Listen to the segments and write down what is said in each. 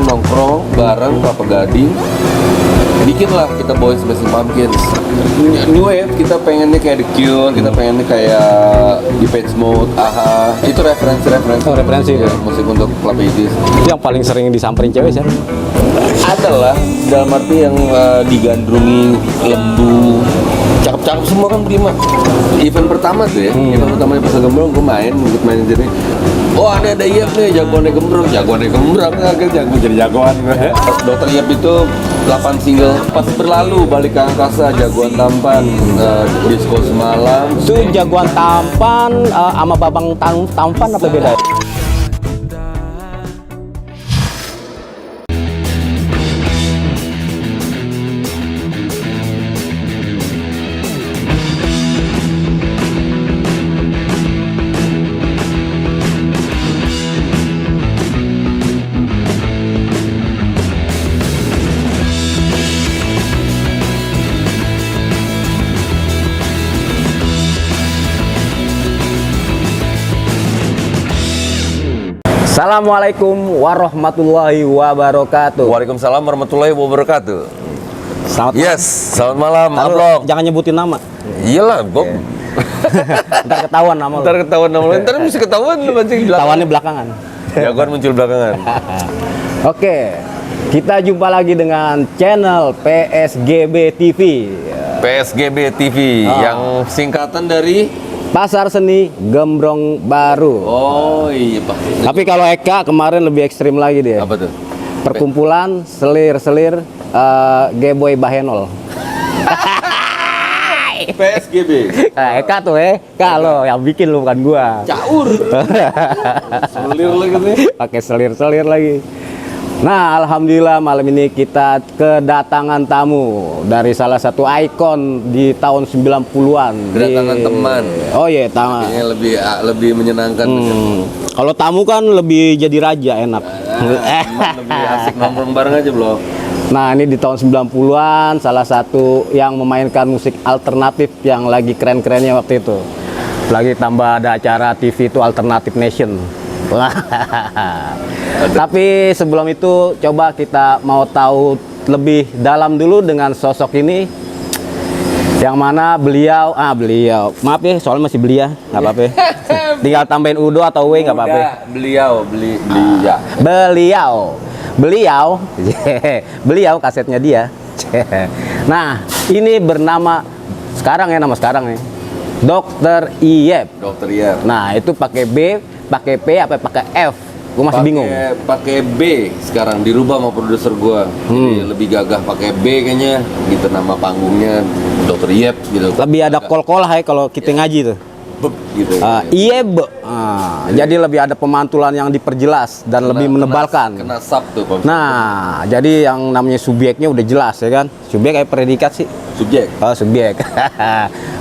nongkrong bareng Kelapa Gading, bikinlah kita Boys Smashing Pumpkins. New Wave kita pengennya kayak The Cure, kita pengennya kayak Depeche Mode, AHA. Itu referensi ya. musik untuk Club 80s. Itu yang paling sering disamperin cewek sih. Adalah dalam arti yang digandrungi, lembu, cakep-cakep semua kan prima. Event pertama tuh ya, event pertama di Pasar Gembrong gue main jadi. Oh ada Iyep nih, jagoannya Gembrong, akhirnya jadi jagoan. Dokter Iyep itu 8 single, pas berlalu, balik ke angkasa, jagoan tampan, disco semalam. Itu jagoan tampan sama babang tampan apa beda? Assalamualaikum warahmatullahi wabarakatuh. Waalaikumsalam warahmatullahi wabarakatuh. Selamat malam, Ablong. Jangan nyebutin nama. Iyalah, Bob. Ntar ketahuan nama lu. Ntar bisa ketahuan lu mancing belakang. Ketahuannya belakangan. Jagoan muncul belakangan. Oke, kita jumpa lagi dengan channel PSGB TV. PSGB TV yang singkatan dari Pasar Seni Gembrong Baru. Oh iya Pak. Tapi kalau Eka kemarin lebih ekstrim lagi dia. Apa tuh? Perkumpulan selir-selir G-Boy Bahenol. PSGB. Nah, Eka tuh kalau yang bikin lu bukan gua. Caur. Selir lagi nih. Pakai selir-selir lagi. Nah, alhamdulillah malam ini kita kedatangan tamu dari salah satu ikon di tahun 90-an. Kedatangan teman. Oh iya, tamu. Ini lebih menyenangkan. Kalau tamu kan lebih jadi raja, enak. Teman lebih asik nongkrong bareng aja, Bro. Nah, ini di tahun 90-an salah satu yang memainkan musik alternatif yang lagi keren-kerennya waktu itu. Lagi tambah ada acara TV itu Alternative Nation. Tapi sebelum itu coba kita mau tahu lebih dalam dulu dengan sosok ini, yang mana beliau maaf ya soalnya masih belia, nggak apa-apa ya. Tinggal tambahin udo atau w nggak apa-apa. Beliau kasetnya dia. Nah ini bernama sekarang ya, Dokter Iyep. Nah itu pakai B, pakai P apa pakai F? Gue masih bingung. Pakai B sekarang dirubah sama produser gua. Jadi lebih gagah pakai B kayaknya gitu, nama panggungnya Dokter Iyep gitu. Lebih ada kol-kol kalau kita ngaji tuh. Gitu. Iyep. Jadi lebih ada pemantulan yang diperjelas dan lebih menebalkan. Kena sub tuh. Nah, jadi yang namanya subjeknya udah jelas ya kan? Subjek kayak predikat sih. Subjek. Oh, subjek.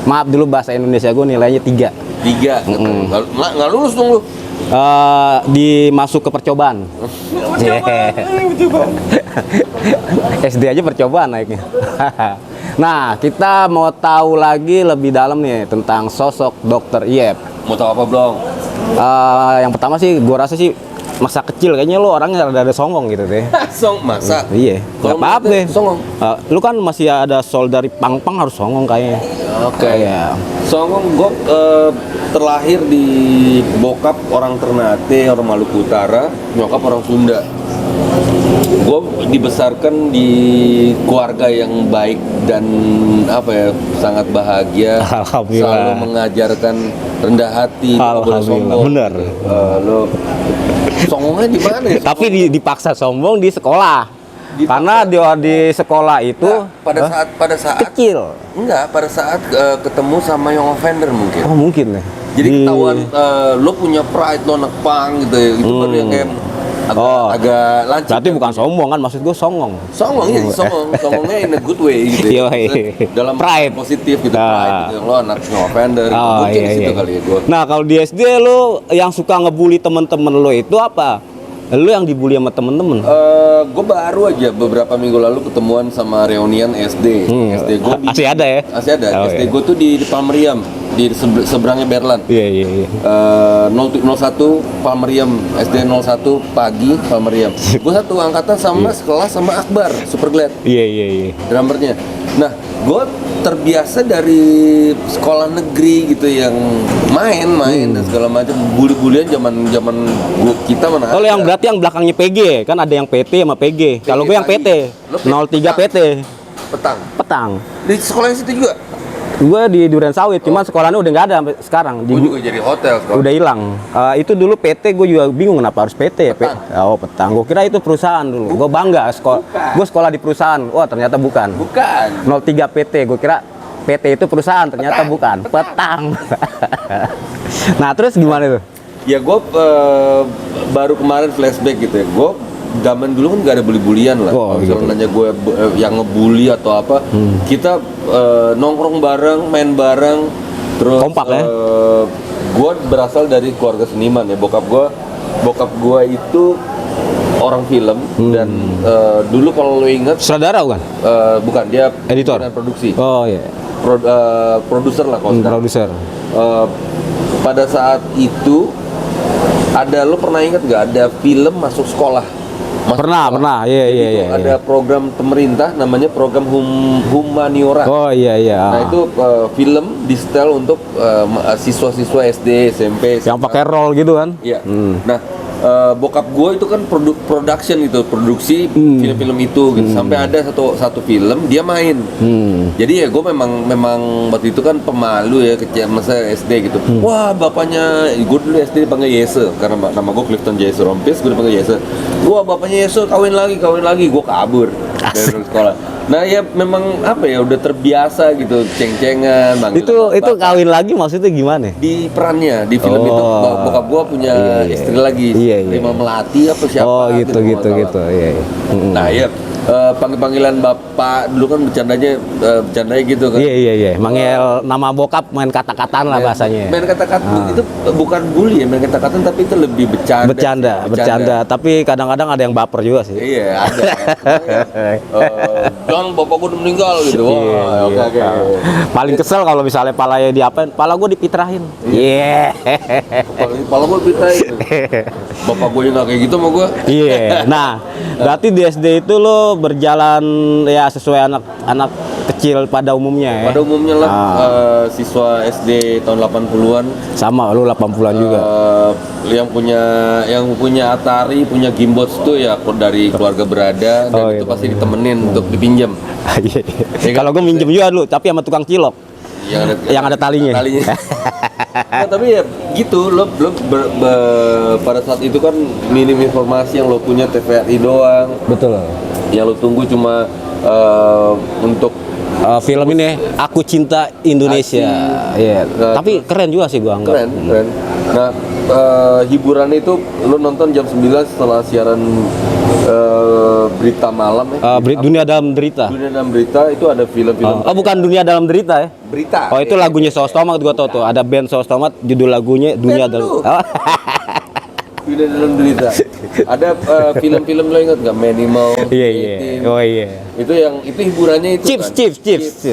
Maaf dulu bahasa Indonesia gue nilainya 3. 3. Nggak lulus dong lu. Dimasuk ke percobaan. SD aja percobaan naiknya. Nah, kita mau tahu lagi lebih dalam nih tentang sosok Dokter Iyep. Mau tahu apa, Blong? Yang pertama sih, gua rasa sih masa kecil kayaknya lu orangnya ada songong gitu deh. Masa? Iya. Gak apa-apa deh. Songong. Lu kan masih ada soul dari pang-pang, harus songong kayaknya. Oke. Ya. Songong gue terlahir di bokap orang Ternate, orang Maluku Utara, nyokap orang Sunda. Gue dibesarkan di keluarga yang baik dan sangat bahagia. Selalu mengajarkan rendah hati, alhamdulillah. Bener. Lo songongnya di mana ya? Tapi dipaksa sombong di sekolah. Karena di sekolah itu pada saat kecil. Enggak, pada saat ketemu sama yang offender mungkin. Oh, mungkin ya. Jadi ketahuan lo punya pride, lo anak pang gitu ya. Itu baru yang kayak agak lancip. Berarti bukan sombong kan, maksud gue songong. Songong ya, songongnya in a good way gitu ya. Dalam pride positif gitu, pride gitu. Lo anaknya offender, mungkin iya. situ kali ya gue. Nah, kalau di SD lo yang suka ngebully temen-temen lo itu apa? Lu yang dibully sama temen-temen. Gue baru aja beberapa minggu lalu ketemuan sama reunian SD. SD gue Masih ada ya? Masih ada. Oh, SD iya. gue tuh di Palmeriam, di seberangnya Berlan. Iya. 01 Palmeriam, SD 01 pagi Palmeriam. Gue satu angkatan sama sekelas sama Akbar, Super Glad, Iya. drummernya. Nah, gue terbiasa dari sekolah negeri gitu yang main dan segala macam, bully-bullyan zaman kita mana Kalau ada. yang berarti yang belakangnya PG kan ada yang PT sama PG. Kalau gue yang PT, Lo 03 PT. petang Petang. di sekolah yang situ juga. Gue di Duren Sawit, cuman sekolahnya udah nggak ada sampai sekarang. Gue juga jadi hotel sekolah. Udah hilang. Itu dulu PT, gue juga bingung kenapa harus PT ya. Petang. Oh, Petang. Gue kira itu perusahaan dulu. Gue bangga gue sekolah di perusahaan. Wah, ternyata bukan. 03 PT. Gue kira PT itu perusahaan, ternyata bukan. Petang. Nah, terus gimana tuh? Ya gue baru kemarin flashback gitu ya. Gue zaman dulu kan nggak ada bully-bulian lah. Oh, Kalau misalnya gitu. nanya gue yang ngebully atau apa, kita nongkrong bareng, main bareng, terus Kompak ya? Gue berasal dari keluarga seniman ya. Bokap gue itu orang film dan dulu kalau lo inget Sutradara bukan? bukan, dia Editor? pimpinan produksi, Oh iya. produser lah kalau sekarang. Produser. Pada saat itu lo pernah ingat nggak ada film masuk sekolah? Pernah. Iya. Itu ada program pemerintah namanya program Humaniora. Oh iya. Nah itu film di setel untuk siswa-siswa SD, SMP, Yang pakai roll gitu kan? Iya. Nah, bokap gue itu kan produksi film-film itu gitu. Sampai ada satu film dia main. Jadi ya gue memang waktu itu kan pemalu ya, kecil masa SD gitu. Wah, bapaknya gue dulu SD dipanggil Yese karena nama gue Clifton Yese Rompis, gue dipanggil Yese. Wah, bapaknya Yese kawin lagi, gue kabur dari sekolah. Nah ya memang apa ya, udah terbiasa gitu ceng-cengan manggil Itu bapak. kawin lagi maksudnya gimana? Di perannya di film itu bokap gua punya Iya. istri lagi, Iya. Rima Melati apa siapa Oh gitu. gua nggak tahu. Iya. Nah ya panggil-panggilan bapak dulu kan bercandanya gitu kan. Iya. Manggil nama bokap main kata-kataan lah bahasanya. Main kata-kata itu bukan bully ya, main kata-kataan tapi itu lebih bercanda. Bercanda. Tapi kadang-kadang ada yang baper juga sih. Iya ada. Jangan bapak gua udah meninggal gitu. Wah, Iya. oke. Paling kesel kalau misalnya palanya diapain, pala gue dipitrahin. Iya. Kepala gua pitain. Bapak gua nggak kayak gitu sama gua. Iya. Nah, berarti di SD itu lo berjalan ya sesuai anak kecil pada umumnya ya. Pada umumnya lah siswa SD tahun 80-an Sama lu 80-an juga. yang punya Atari, punya Gamebox tuh ya dari keluarga berada dan Oh, itu gitu. pasti ditemenin untuk dipinjam. Iya. kan? Kalau gue minjem juga dulu, tapi sama tukang cilok. Yang ada talinya. Nah, tapi ya gitu lo pada saat itu kan minim informasi, yang lo punya TVRI doang, Betul. yang lo tunggu cuma untuk Film ini Aku Cinta Indonesia. Iya. Nah, Tapi keren juga sih gua anggap. keren. Nah, hiburan itu lo nonton jam 9 setelah siaran berita malam ya. Dunia Dalam Derita. Dunia dalam berita itu ada film-film Bukan Dunia Dalam Derita ya. berita. Oh, itu lagunya Saus Tomat, gua tahu tuh. Ada band Saus Tomat, judul lagunya Dunia Band lu. Dalam. Oh. Dunia dalam berita. Ada film-film lo ingat nggak? Manimal. Iya. Oh iya. Itu hiburannya itu kan. Chips.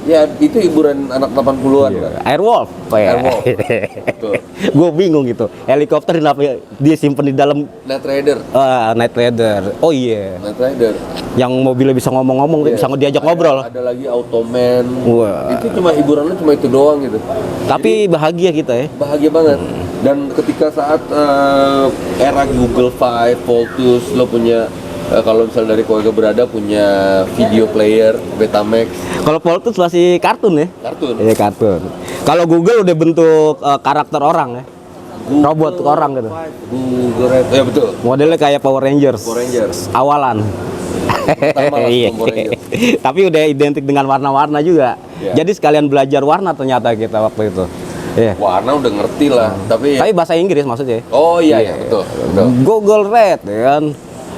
Ya, itu hiburan anak 80-an kan. Airwolf. Airwolf. Betul. Gue bingung gitu. Helikopter kenapa dia simpen di dalam Night Rider. Night Rider. Oh iya. Night Rider. Yang mobilnya bisa ngomong-ngomong, bisa diajak ngobrol. Ada lagi Automan. Wah. Itu cuma hiburannya cuma itu doang gitu. Tapi bahagia kita ya. Bahagia banget. Dan ketika saat era Google Five, Voltus, lo punya kalau misalnya dari keluarga berada punya video player, Betamax, Kalau Poltus masih kartun ya. kartun. Iya kartun. Kalau Google udah bentuk karakter orang ya. Robot orang gitu. Google Red, ya betul. Modelnya kayak Power Rangers. Power Rangers. Awalan. Pertama lah Iya. Power Rangers. Tapi udah identik dengan warna-warna juga. Iya. Jadi sekalian belajar warna ternyata kita waktu itu. Iya. Warna udah ngerti lah, tapi Tapi bahasa Inggris maksudnya. oh iya betul. Google Red ya kan.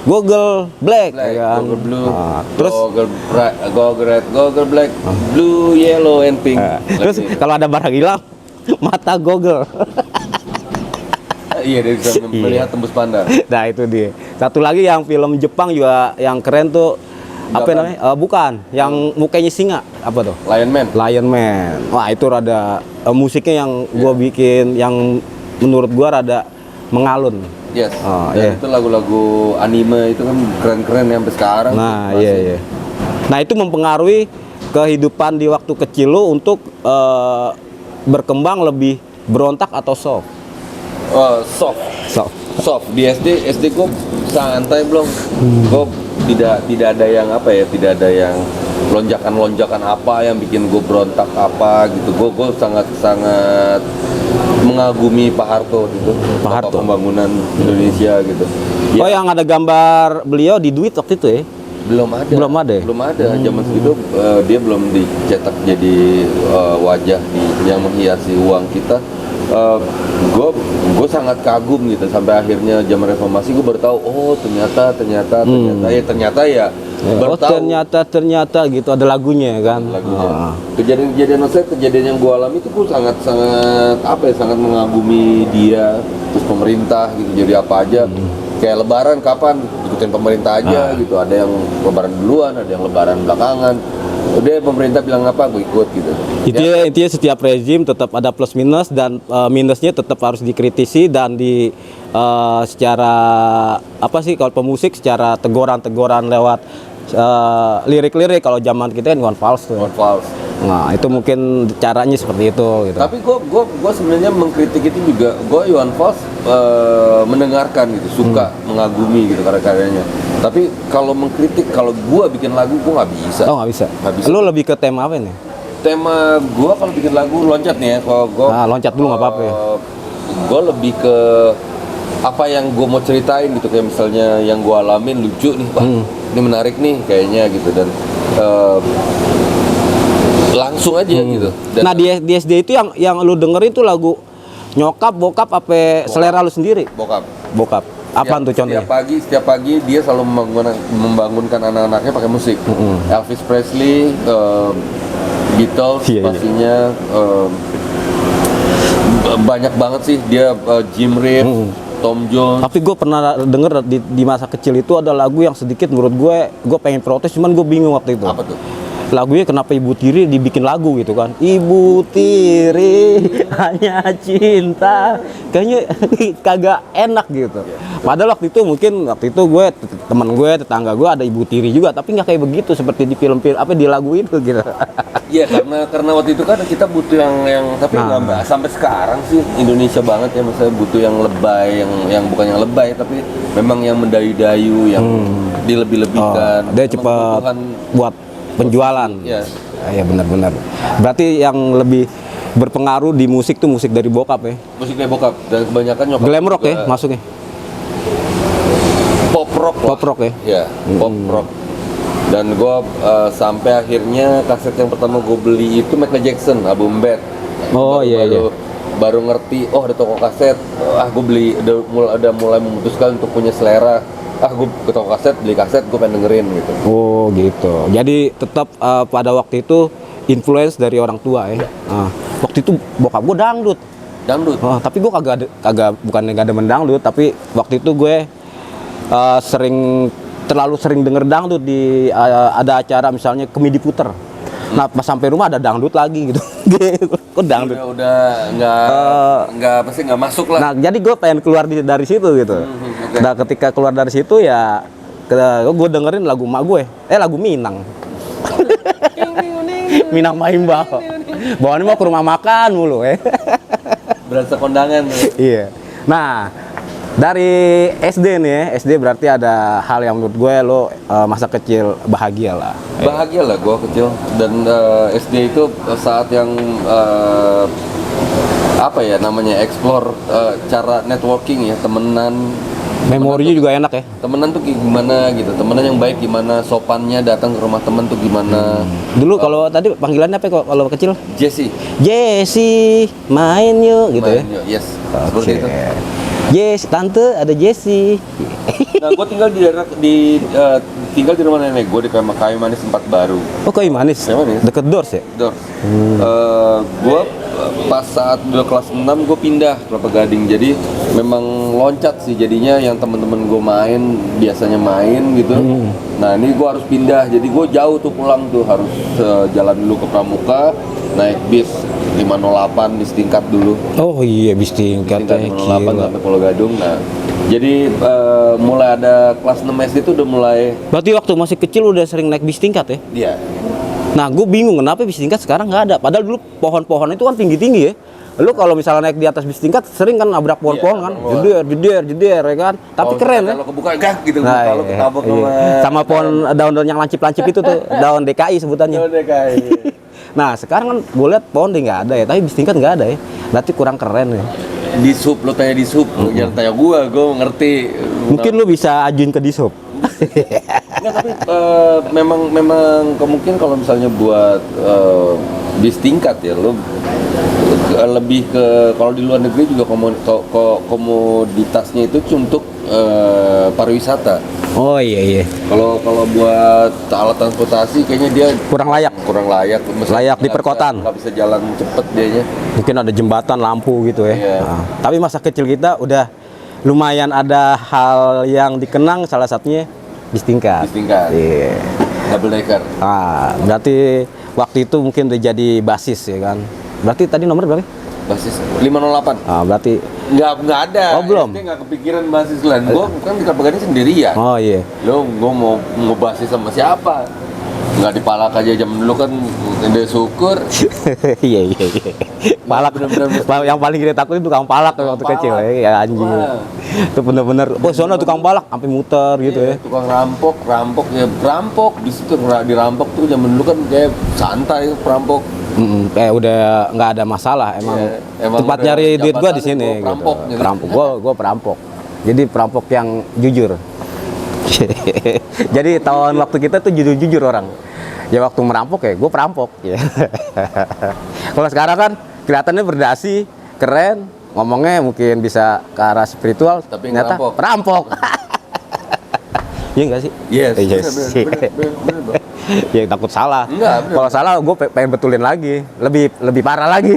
Google Black, Black, ya kan. Google Blue, Terus Google Red, Google Black, Blue, Yellow, and Pink. terus kalau ada barang hilang, mata Google. Iya, dia bisa melihat tembus pandang. Nah itu dia. Satu lagi yang film Jepang juga yang keren tuh apa Gaban. namanya? Bukan, yang mukanya singa apa tuh? Lion Man. Lion Man. Wah itu rada musiknya yang gua bikin yang menurut gua rada mengalun. Yes. Oh, Dan iya. itu lagu-lagu anime itu kan keren-keren ya sampai sekarang. Nah tuh, iya masih. iya. Nah itu mempengaruhi kehidupan di waktu kecil lo untuk berkembang lebih berontak atau soft? Soft. Soft. Soft. Di SD gue santai belum. Gue tidak ada yang apa ya, tidak ada yang lonjakan apa yang bikin gue berontak apa gitu. Gue sangat mengagumi Pak Harto gitu. Pak Bapak Harto. Pembangunan Indonesia gitu. Oh yang ada gambar beliau di duit waktu itu ya? Belum ada. Belum ada. Zaman segitu dia belum dicetak jadi wajah yang menghiasi uang kita. Gue sangat kagum gitu sampai akhirnya zaman reformasi gue baru tahu ternyata ya baru Oh tahu ternyata gitu ada lagunya kan? lagunya. Oh. Kejadian yang gue alami itu gue sangat sangat mengagumi dia, terus pemerintah gitu, jadi apa aja kayak lebaran kapan ikutin pemerintah aja gitu, ada yang lebaran duluan, ada yang lebaran belakangan, udah pemerintah bilang apa gue ikut gitu. Intinya setiap rezim tetap ada plus minus dan minusnya tetap harus dikritisi dan secara apa sih kalau pemusik secara teguran lewat lirik-lirik. Kalau zaman kita kan Iwan Fals tuh. Iwan Fals. Nah itu mungkin caranya seperti itu gitu. Tapi gue sebenarnya mengkritik itu juga, gue Iwan Fals mendengarkan gitu, suka mengagumi gitu karya-karyanya. Tapi kalau mengkritik, kalau gue bikin lagu gue nggak bisa. Oh nggak bisa. Nggak bisa. Lu lebih ke tema apa nih? Tema gue kalau bikin lagu loncat nih ya, kalau gue Loncat dulu nggak apa-apa ya. Gue lebih ke apa yang gue mau ceritain gitu, kayak misalnya yang gue alamin lucu nih, wah ini menarik nih kayaknya gitu, dan langsung aja gitu. Dan Nah di SD itu yang lu dengerin tuh lagu nyokap, bokap, apa selera lu sendiri? bokap. Bokap. Apaan tuh contohnya? Setiap pagi dia selalu membangunkan anak-anaknya pakai musik. Elvis Presley, Beatles, Iya, iya. pastinya banyak banget sih dia, Jim Reeves, Tom Jones. Tapi gue pernah denger di masa kecil itu ada lagu yang sedikit menurut gue pengen protes, cuman gue bingung waktu itu. Apa tuh? Lagunya kenapa Ibu Tiri dibikin lagu gitu kan? Ibu Tiri hanya cinta, kayaknya kagak enak gitu. Padahal waktu itu gue teman gue, tetangga gue ada Ibu Tiri juga, tapi nggak kayak begitu seperti di film-film apa di lagu itu gitu. Iya, karena waktu itu kan kita butuh yang tapi nggak sampai sekarang sih Indonesia banget ya, misalnya butuh yang lebay, yang bukan yang lebay tapi memang yang mendayu-dayu, yang dilebih-lebihkan. Dia cepat buat penjualan. Iya. Iya benar-benar. Berarti yang lebih berpengaruh di musik tuh musik dari bokap ya. Musik dari bokap, dan kebanyakan nyokap Glam rock juga ya masuknya. pop rock lah. Pop rock ya. Ya, pop rock. Dan gue sampai akhirnya kaset yang pertama gue beli itu Michael Jackson, album Bad. Oh, iya. Baru ngerti, ada toko kaset. Gue beli, udah mulai memutuskan untuk punya selera. Gue ke toko kaset, beli kaset, gue pengen dengerin gitu. Oh gitu. Jadi tetap pada waktu itu influence dari orang tua ya. Waktu itu bokap gue dangdut. Dangdut. Tapi gue bukannya gak demen dangdut, tapi waktu itu gue terlalu sering denger dangdut di ada acara misalnya Kemidi Puter. Nah pas sampai rumah ada dangdut lagi gitu. Kok dangdut? Udah nggak masuk lah. Nah jadi gue pengen keluar dari situ gitu. Okay. Nah ketika keluar dari situ ya gue dengerin lagu mak gue, lagu Minang. Minang Mahimbau. Bawaannya mau ke rumah makan mulu Berasa kondangan. Iya. Nah dari SD nih ya, SD berarti ada hal yang menurut gue lo masa kecil bahagia lah. Bahagia lah gue kecil, dan SD itu saat yang apa ya namanya, explore cara networking ya, temenan. Memorinya juga enak ya. Temenan tuh gimana gitu, temenan yang baik gimana, sopannya datang ke rumah temen tuh gimana. Dulu kalau tadi panggilannya apa kalau kecil? Jessie. Jessie, main yuk gitu ya. Main yuk, yes. Seperti itu. Yes, tante ada Jessie. Nah, gue tinggal tinggal di rumah nenek gue di Kayu Manis 4 Baru. Oh, Kayu Manis. Kayu Manis. Deket Dors ya? Dor. Gue pas saat udah kelas 6 gue pindah ke Kelapa Gading. Jadi memang loncat sih jadinya, yang temen-temen gue main biasanya main gitu. Nah ini gue harus pindah, jadi gue jauh tuh pulang tuh, harus jalan dulu ke Pramuka, naik bis 508 bis tingkat dulu. Oh iya, bis tingkat Tingkat 508 sampai Pulau Gadung. Nah jadi mulai ada kelas 6 SD tuh udah mulai. Berarti waktu masih kecil udah sering naik bis tingkat ya? Iya. Nah, gue bingung kenapa bis tingkat sekarang nggak ada. Padahal dulu pohon-pohon itu kan tinggi-tinggi ya. Lu kalau misalnya naik di atas bis tingkat sering kan nabrak pohon-pohon kan, jeder ya kan. Tapi keren ya. Kalau kebuka gak gitu, Nah, kalau iya, ketabrak iya. Sama pohon daun-daun yang lancip-lancip itu tuh, daun DKI sebutannya. Nah, sekarang kan gue lihat pohon nggak ada ya, tapi bis tingkat nggak ada ya. Berarti kurang keren ya. Di sub, lo tanya di sub, jangan tanya gue ngerti. Mungkin lu bisa ajuin ke Dishub. Nggak, tapi memang kemungkinan kalau misalnya buat bis tingkat ya, lo lebih ke, kalau di luar negeri juga komoditasnya itu untuk pariwisata. Oh iya. Kalau buat alat transportasi kayaknya dia Kurang layak. Layak di perkotaan. Nggak bisa jalan cepet dianya. Mungkin ada jembatan, lampu gitu ya. Iya. Nah, tapi masa kecil kita udah lumayan ada hal yang dikenang, salah satunya bis tingkat. Bis tingkat. Iya. Double decker. Ah, berarti waktu itu mungkin udah jadi basis ya kan. Berarti tadi nomor berapa? Basis 508. Ah, berarti Nggak ada. Oh, belum? SD nggak kepikiran basis lain. Gue kan di Kelapa Gading sendirian. oh iya. Lo gue mau basis sama siapa? Nggak dipalak aja, zaman dulu kan udah syukur. Iya. Palak. Bener-bener. Yang paling kita takut itu tukang palak waktu Palak. kecil ya anjing. Wah. Itu bener-bener, oh sono tukang palak sampai muter gitu Iya, ya. tukang rampok di situ dirampok tuh zaman dulu kan kayak santai perampok. Kayak udah nggak ada masalah emang. Iya, emang Tempat udah nyari duit gua di jabatan sini. gua perampok, gitu. gitu. Perampok, gua perampok. Jadi perampok yang jujur. Jadi tahun waktu kita tuh jujur orang. Ya waktu merampok ya, gue perampok. Ya. Kalau sekarang kan kelihatannya berdasi, keren, ngomongnya mungkin bisa ke arah spiritual, Tapi ternyata ngerampok. perampok. Iya nggak sih? Yes. Bener, Bro. Ya takut salah. Enggak, bener. Kalau salah gue pengen betulin lagi, lebih parah lagi.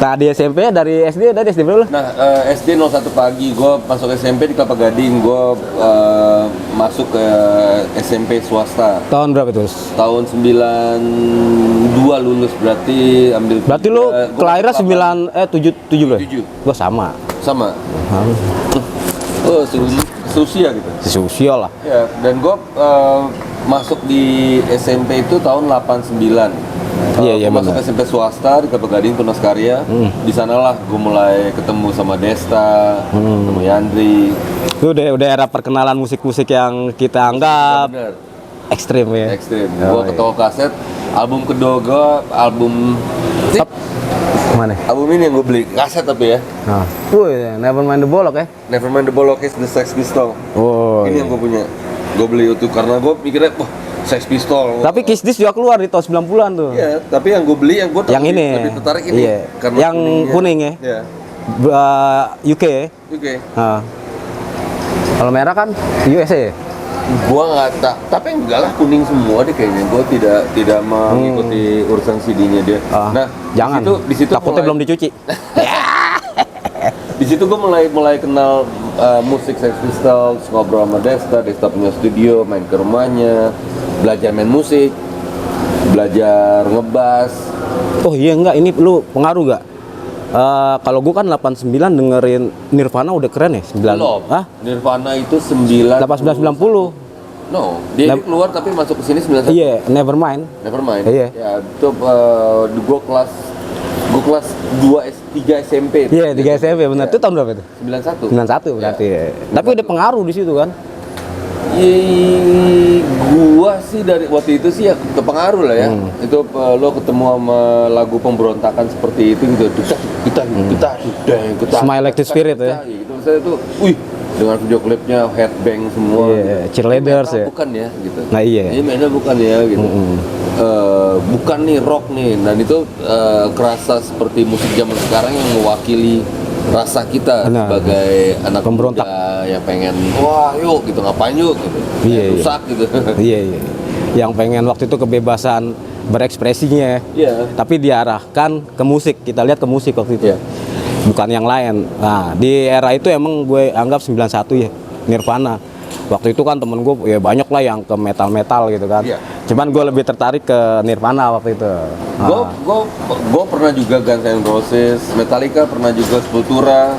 Nah di SMP dari SD berapa lu? Nah, SD 01 pagi, gue masuk SMP di Kelapa Gading, gue masuk ke SMP swasta. Tahun berapa itu? Tahun 92 lulus, berarti ambil. Berarti lu kelahiran 7 loh? 7. Gue sama. Sama. Oh, seusia gitu. Sosial lah. Ya, dan gue masuk di SMP itu tahun 89. Iya, Gua masuk benar. SMP swasta di Kelapa Gading, Tunas Karya. Di sanalah gue mulai ketemu sama Desta, sama Yandri. Itu udah era perkenalan musik-musik yang kita anggap Bener, ekstrim ya. ekstrim. Oh, Gue ke toko kaset. Album kedua gue, Mana? album ini yang gue beli kaset tapi ya. Nah. Nevermind the Bolok ya. Nevermind the Bolokis, The Sex Pistol. Oh. Ini yang gue punya. Gue beli itu karena gue mikirnya, wah, Sex Pistol. Tapi Kiss This juga keluar di tahun 90-an tuh. Iya, tapi yang gue beli, yang gue Yang ini. lebih tertarik ini. Iya. Karena Yang kuningnya. kuning ya. Iya. UK ya. Oke. Nah. Kalau merah kan USA ya. Gua nggak tapi enggak lah, kuning semua deh kayaknya. Gua tidak mengikuti urusan CD-nya dia. Nah, jangan. di situ Takutnya belum dicuci. Di situ gua mulai kenal musik Sex Pistols, ngobrol sama Desta punya studio, main ke rumahnya, belajar main musik, belajar ngebas. Oh iya enggak, ini lu pengaruh enggak? Kalau gua kan 89 dengerin Nirvana udah keren ya? 9. Belum. Hah? Nirvana itu 1990. 1990. No, dia ini keluar tapi masuk ke sini 91. Iya, Nevermind. Nevermind. Iya. Ya, itu gua kelas 3 SMP. Iya, 3 SMP benar. Itu tahun berapa itu? 91. 91 berarti. Ya. Tapi udah pengaruh di situ kan? Gua sih dari waktu itu sih ya kepengaruh lah ya. Itu lo ketemu sama lagu pemberontakan seperti itu gitu. Kita Smile Like Teen Spirit ya. Gitu. Saya tuh, wih, dengan video klipnya headbang semua. Iya, cheerleaders Metal ya. Bukan ya gitu. Nah, iya. Ini metal bukan ya gitu. Bukan nih rock nih. Dan itu kerasa seperti musik zaman sekarang yang mewakili rasa kita Benar. sebagai anak Pemberontak. muda yang pengen wah yuk gitu, ngapain yuk gitu. Iya, iya. Rusak gitu. Iya. Yang pengen waktu itu kebebasan berekspresinya. Iya. Tapi diarahkan ke musik. Kita lihat ke musik waktu itu. Iya. Bukan yang lain. Nah, di era itu emang gue anggap 91 ya, Nirvana. Waktu itu kan temen gue ya banyak lah yang ke metal-metal gitu kan. Iya. Cuman gue lebih tertarik ke Nirvana waktu itu. Gue pernah juga Guns N' Roses, Metallica pernah juga, Sepultura,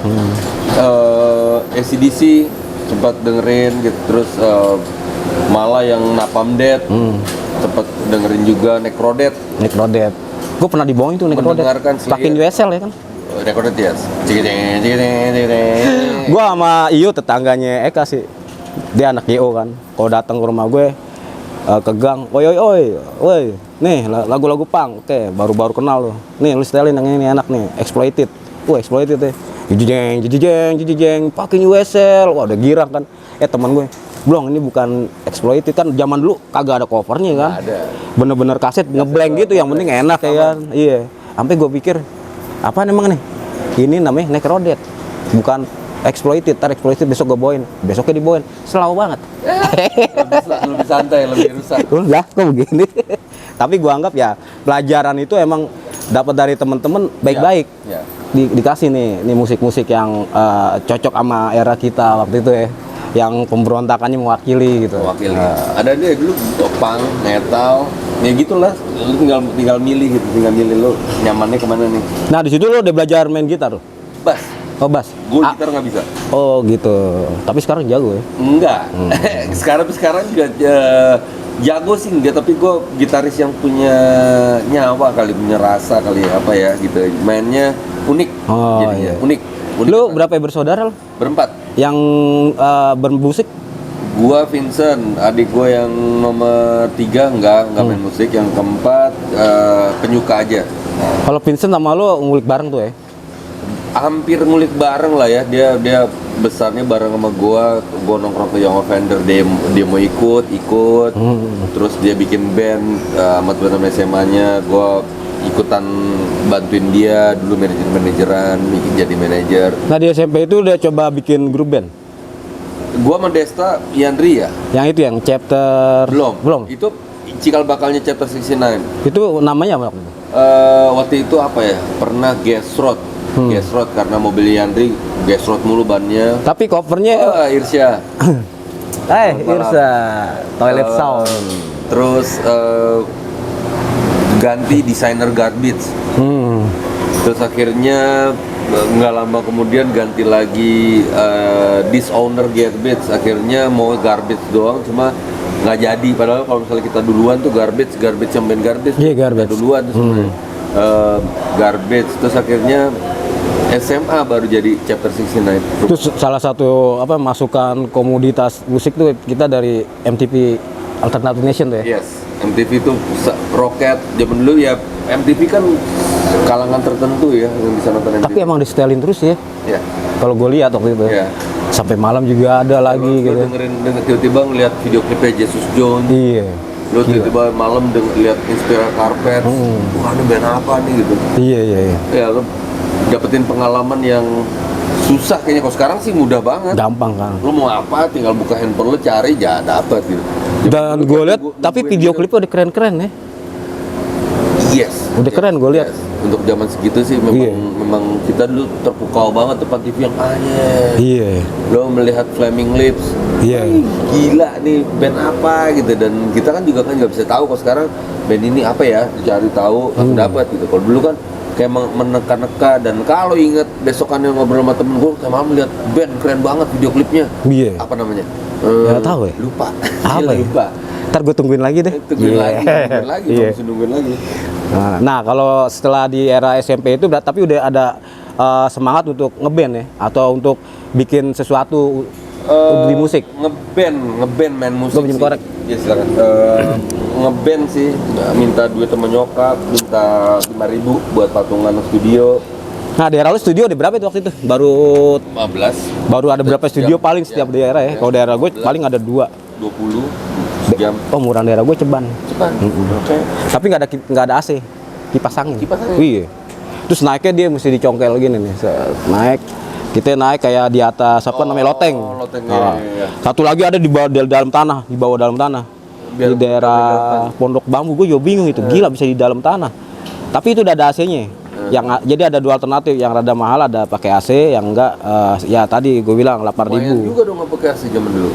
AC/DC sempat dengerin gitu, terus malah yang Napalm Death sempat dengerin juga, Necrodeath. Necrodeath. Gue pernah dibawain tuh Necrodeath. Mendengarkan Pakin Slayer. USL ya kan. Necrodeath ya. Cik-cik-cik-cik-cik. Gue sama Iyo tetangganya Eka sih. Dia anak IO kan. Kalau datang ke rumah gue ke gang, woi, nih lagu-lagu punk, oke, baru-baru kenal lo. Nih lu setelin yang ini enak nih, Exploited. Exploited ya. Jijijeng, Pakin USL. Wah, udah girang kan. Teman gue, Blong, ini bukan Exploited kan, zaman dulu kagak ada covernya kan. Nggak ada. Bener-bener kaset ngeblank gitu, yang penting enak ya kan. Iya. Sampai gue pikir, apa emang nih? Ini namanya Necrodeath, bukan Exploited. Exploited besok gue bawain, besoknya dibawain. Selalu banget. Lebih santai, lebih rusak. Lah, kok begini? Tapi gua anggap ya pelajaran itu emang dapat dari temen-temen baik-baik. Ya. Dikasih nih musik-musik yang cocok sama era kita waktu itu ya, yang pemberontakannya mewakili gitu. Mewakili. Ada dia dulu punk, metal, ya gitulah. Lu tinggal milih gitu, tinggal milih lu nyamannya kemana nih. Nah di situ lo udah belajar main gitar tuh? Bass. Oh bass. Gue gitar nggak bisa. Oh gitu. Tapi sekarang jago ya? Enggak. sekarang juga jago sih enggak, tapi gue gitaris yang punya nyawa kali, punya rasa kali, apa ya gitu. Mainnya unik. Oh jadinya. iya. Unik. Lu berapa bersaudara lo? Berempat. Yang bermusik? Gua Vincent, adik gue yang nomor 3 enggak main musik, yang keempat penyuka aja. Kalau Vincent sama lo ngulik bareng tuh ya? Hampir ngulik bareng lah ya, dia besarnya bareng sama gua nongkrong ke Young Offender, dia mau ikut terus dia bikin band sama teman-teman SMA-nya, gua ikutan bantuin dia dulu manajeran, jadi manajer. Nah di SMP itu udah coba bikin grup band? Gua sama Desta Yandri ya. Yang itu yang chapter Belum. Itu cikal bakalnya chapter 69. Itu namanya apa? Waktu itu apa ya? Pernah Gas Road karena mobil Yandri gas road mulu bannya. Tapi covernya Irsya. Irsa Toilet Sound. Terus ganti desainer Garbage. Terus akhirnya nggak lama kemudian ganti lagi Dishowner Garbage. Akhirnya mau Garbage doang, cuma nggak jadi. Padahal kalau misalnya kita duluan tuh Garbage yang band Garbage. Iya, Garbage. Kita duluan tuh sebenarnya. Garbage. Terus akhirnya SMA baru jadi chapter 69. Itu salah satu masukan komoditas musik tuh kita dari MTV Alternative Nation tuh ya. Yes, MTV itu roket zaman dulu ya. MTV kan kalangan tertentu ya yang bisa nonton MTV. Tapi emang di-setelin terus ya. Ya. Kalau gue lihat waktu itu. Ya. Sampai malam juga ada lagi Lu gitu. dengerin tiba-tiba ngeliat video klipnya Jesus Jones. Iya. Lu tiba-tiba malam lihat Inspira Carpet. Wah, ini band apa nih gitu. Iya. Ya, lu dapetin pengalaman yang susah kayaknya. Kalau sekarang sih mudah banget. Gampang kan. Lu mau apa tinggal buka handphone lu cari ya dapat gitu. Dan gue lihat tapi video klipnya udah keren-keren ya. Yes. Udah keren gue lihat. Yes. Untuk zaman segitu sih memang kita dulu terpukau banget depan TV yang aneh. Iya. Lo melihat Flaming Lips. Iya. Gila nih band apa gitu, dan kita kan juga kan nggak bisa tahu. Kalau sekarang band ini apa ya, dicari tahu langsung dapat gitu. Kalau dulu kan kayak menekan-neka, dan kalau inget besokannya ngobrol sama temen gue, kayak malam lihat band keren banget video klipnya. Iya. Apa namanya? Nggak tahu ya. Lupa. Apa ya? Lupa. Ntar gue tungguin lagi deh. Tungguin lagi, Iya. nungguin lagi. Nah, kalau setelah di era SMP itu tapi udah ada semangat untuk ngeband ya, atau untuk bikin sesuatu di musik. Ngeband main musik. Gue pinjam korek. Ya silakan. Ngeband sih, minta duit sama nyokap, minta 5.000 buat patungan studio. Nah, di era lu studio di berapa itu waktu itu? Baru 15. ada berapa studio paling setiap daerah ya? Kalau daerah gue paling ada 2. 20 jam. Oh, murah daerah gue Ceban. Oke. Tapi nggak ada AC, kipas angin. Kipas angin. Iya. Terus naiknya dia mesti dicongkel gini nih. Kita naik kayak di atas namanya loteng. Loteng. Nah, Iya. Satu lagi ada di bawah dalam tanah, biar di daerah Pondok Bambu. Gue juga bingung itu, gila bisa di dalam tanah. Tapi itu udah ada AC-nya. Jadi ada dua alternatif, yang rada mahal ada pakai AC, yang enggak ya tadi gue bilang 8.000. Lumayan juga dong nggak pakai AC zaman dulu.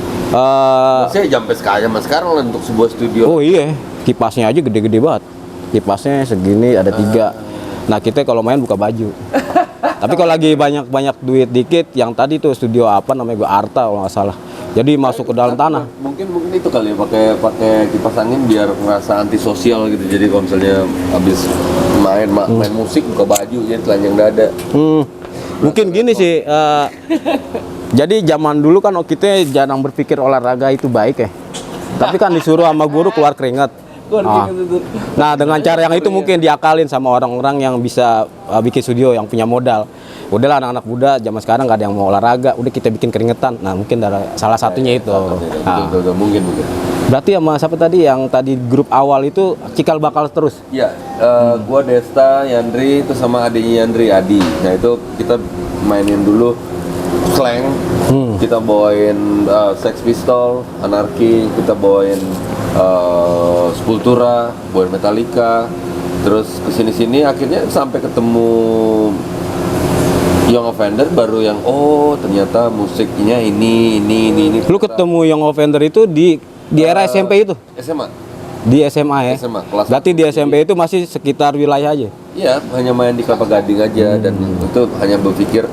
Saya sampai sekarang lah untuk sebuah studio. Oh iya, kipasnya aja gede-gede banget. Kipasnya segini ada 3. Nah kita kalau main buka baju. Tapi kalau lagi banyak duit dikit, yang tadi tuh studio apa namanya gue Arta kalau nggak salah. Jadi masuk ke dalam tanah. Mungkin itu kali ya, pakai kipas angin biar ngerasa antisosial gitu. Jadi kalau misalnya habis main musik buka baju jadi telanjang dada. Mungkin gini sih. Jadi zaman dulu kan kita jarang berpikir olahraga itu baik ya. Tapi kan disuruh sama guru keluar keringat. Nah dengan cara yang itu mungkin diakalin sama orang-orang yang bisa bikin studio, yang punya modal. Udahlah anak-anak muda zaman sekarang nggak ada yang mau olahraga, udah kita bikin keringetan. Nah mungkin salah satunya itu. Betul, mungkin. Berarti sama siapa tadi yang tadi grup awal itu cikal bakal terus? Iya, gua Desta, Yandri, itu sama adiknya Yandri, Adi. Nah itu kita mainin dulu Slang, kita bawain Sex Pistol, Anarchy, kita bawain Sepultura, bawain Metallica. Terus kesini-sini akhirnya sampai ketemu Young Offender, baru yang ternyata musiknya ini. Lu ketemu Young Offender itu di era SMP itu? SMA. Di SMA ya? SMA, kelas berarti di SMP itu masih sekitar wilayah aja? Iya, hanya main di Kelapa Gading aja. Dan itu hanya berpikir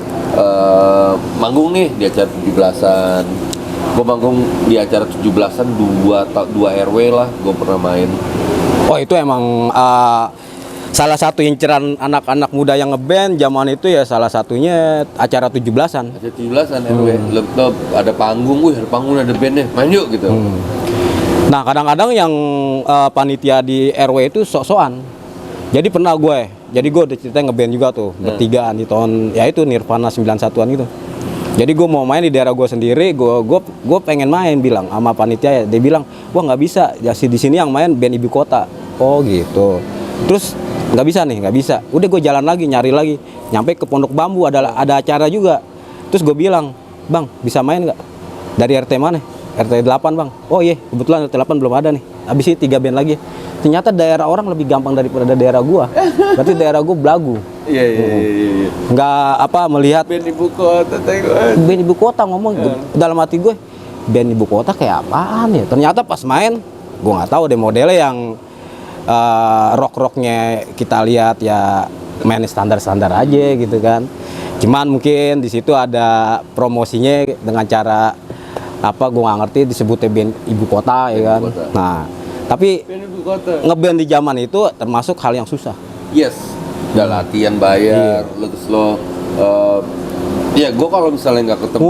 manggung nih di acara 17-an. Gue manggung di acara 17-an 2 RW lah gue pernah main. Oh itu emang salah satu inceran anak-anak muda yang ngeband zaman itu ya, salah satunya acara 17-an. Acara 17-an RW, ada panggung, ada bandnya, main yuk gitu. Nah kadang-kadang yang panitia di RW itu sok-sokan. Jadi pernah gue udah cerita ngeband juga tuh, bertigaan di tahun, ya itu Nirvana 91-an gitu. Jadi gue mau main di daerah gue sendiri, gue pengen main, bilang sama panitia ya, dia bilang, wah nggak bisa, ya di sini yang main band ibu kota. Oh gitu. Terus nggak bisa. Udah gue jalan lagi, nyari lagi, nyampe ke Pondok Bambu ada acara juga. Terus gue bilang, bang bisa main nggak? Dari RT mana? RT 8 bang. Oh iya, kebetulan RT 8 belum ada nih. Habis ini 3 band lagi. Ternyata daerah orang lebih gampang daripada daerah gua. Berarti daerah gua belagu. Iya. Nggak melihat Band ibu kota, band ibu kota ngomong dalam hati gue, band ibu kota kayak apaan ya? Ternyata pas main, gua nggak tahu deh modelnya yang rock-rocknya kita lihat ya main standar-standar aja gitu kan. Cuman mungkin di situ ada promosinya dengan cara apa gue nggak ngerti, disebutnya band ibu kota ya kan. Nah tapi ngeband di zaman itu termasuk hal yang susah. Yes, udah latihan bayar, terus lo ya gue kalau misalnya nggak ketemu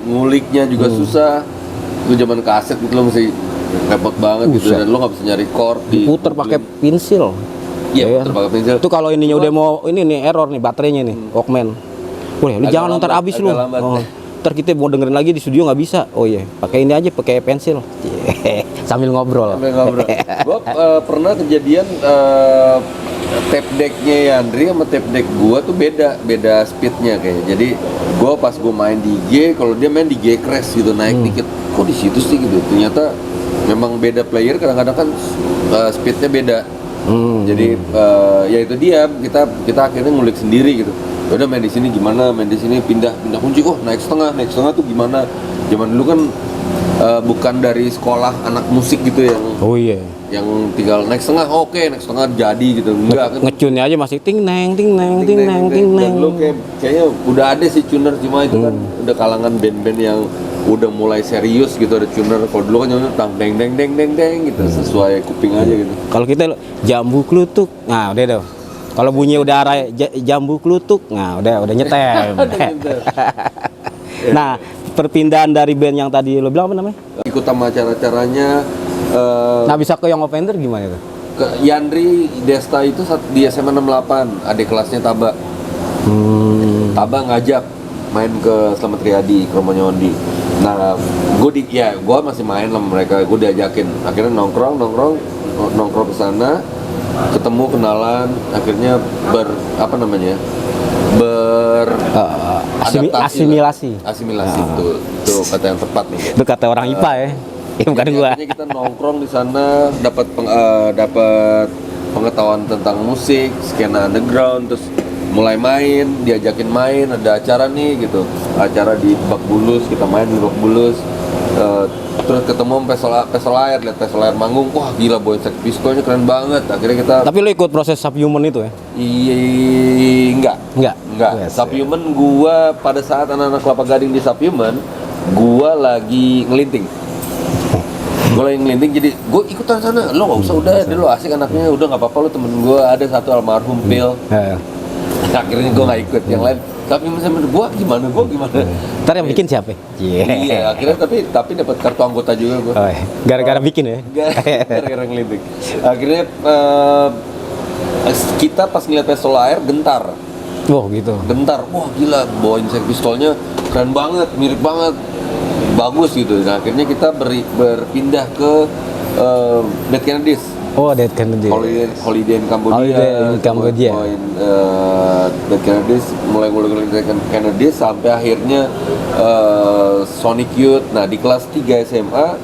nguliknya juga susah. Gue zaman kaset gitu lo mesti repot banget gitu, dan lo nggak bisa nyari chord diputer pakai pensil. Iya, puter pakai pensil. Itu kalau ininya udah mau ini nih error nih baterainya nih, Walkman. Wah, lu jangan ntar habis lu. Ntar kita mau dengerin lagi di studio nggak bisa. Oh iya, pakai ini aja, pakai pensil. Sambil ngobrol. Gue pernah kejadian tape decknya Yandri sama tape deck gue tuh beda speednya kayaknya. Jadi gue pas gue main di G, kalau dia main di G crash gitu, naik dikit. Kok di situ sih gitu? Ternyata memang beda player, kadang-kadang kan speednya beda. Jadi ya itu dia, kita akhirnya ngulik sendiri gitu. Udah main di sini gimana, main di sini pindah kunci, naik setengah tuh gimana. Zaman dulu kan bukan dari sekolah anak musik gitu yang tinggal naik setengah, naik setengah jadi gitu. Enggak kan, ngecunnya aja masih ting neng. Dan lu kayaknya udah ada sih tuner, cuma itu kan udah kalangan band-band yang udah mulai serius gitu, ada tuner. Kalau dulu kan nyanyi tang deng gitu, sesuai kuping aja gitu. Kalau kita jambu klutuk, nah udah deh. Kalau bunyi udah arah jambu klutuk, nah udah nyetem. Nah, perpindahan dari band yang tadi lo bilang apa namanya? Ikut sama acara-acaranya. Nah, bisa ke Young Offender gimana tuh? Ke Yandri Desta itu di SMA 68, adik kelasnya Taba. Taba ngajak main ke Slamet Riyadi, ke rumahnya Ondi. Nah, gue masih main sama mereka, gue diajakin. Akhirnya nongkrong ke sana, ketemu, kenalan, akhirnya asimilasi. Itu kata yang tepat nih. Itu kata orang IPA ya. Ya, bukan Jadi gua. akhirnya kita nongkrong di sana, dapat pengetahuan tentang musik, skena underground, terus mulai main, diajakin main, ada acara nih gitu, acara di Bak Bulus, kita main di Bak Bulus. Terus ketemu Pesol Air, lihat Pesol Air manggung, wah gila Boy Sex Pistolnya keren banget. Akhirnya kita Tapi lu ikut proses Subhuman itu ya? enggak. Enggak. Yes, Subhuman gua pada saat anak-anak Kelapa Gading di Subhuman, gua lagi ngelinting. Gue lagi ngelinting, jadi gue ikutan sana. Lo nggak usah, udah deh, lo asik anaknya, udah nggak apa-apa. Lo temen gue ada satu almarhum Pil. Akhirnya gue nggak ikut, yang lain. Tapi misalnya gue gimana? Ntar yang bikin siapa? Iya, akhirnya tapi dapat kartu anggota juga gue. Oh, iya. Gara-gara bikin ya? Gara-gara ngelinting. Akhirnya kita pas ngeliat Pesol Air gentar. Oh gitu. Gentar, wah gila, bawain Sex Pistolnya keren banget, mirip banget, bagus gitu. Nah akhirnya kita berpindah ke Dead Kennedys. Oh, Dead Kennedys. Holiday in Cambodia. Holiday in Cambodia. Dead Kennedys, mulai Dead Kennedys sampai akhirnya Sonic Youth. Nah di kelas 3 SMA,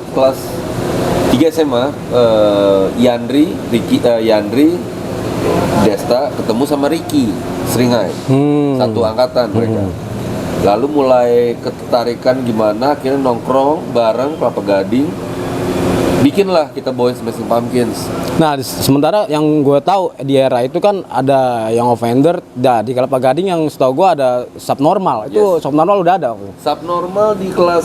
Yandri Desta ketemu sama Ricky Seringai, satu angkatan mereka. Lalu mulai ketertarikan gimana, akhirnya nongkrong bareng Kelapa Gading, bikinlah kita Boys Smashing Pumpkins. Nah, sementara yang gue tahu di era itu kan ada yang Offender, di Kelapa Gading yang setahu gue ada Subnormal. Itu Subnormal udah ada. Subnormal di kelas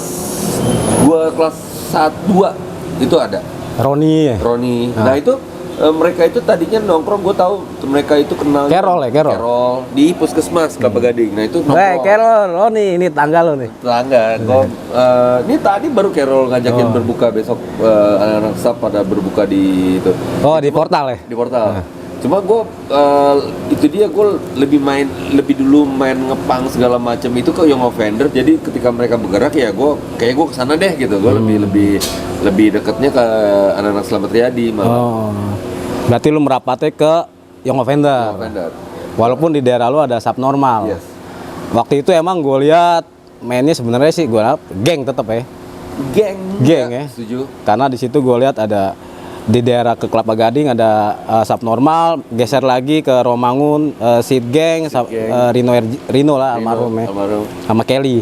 1 2 itu ada. Roni. Nah itu mereka itu tadinya nongkrong, gue tahu mereka itu kenal Carol di Puskesmas Kelapa Gading. Nah itu nongkrong. Carol, ini tangga lo nih. Tetangga, ini tadi baru Carol ngajakin berbuka besok, anak-anak sub pada berbuka di itu. Oh, di portal ya? Di portal. Cuma gue itu dia, gue lebih dulu main ngepang segala macam itu ke Young Offender. Jadi ketika mereka bergerak ya gue kesana deh gitu. Gue lebih deketnya ke anak-anak Slamet Riyadi malah. Oh, berarti lu merapatnya ke Young Offender. Walaupun di daerah lu ada Subnormal. Yes. Waktu itu emang gue lihat mainnya sebenarnya sih gue geng tetap ya. Geng ya. Setuju. Karena di situ gue lihat ada di daerah ke Kelapa Gading ada Subnormal, geser lagi ke Romangun, Seed Gang, Rino lah almarhum ya, sama Kelly.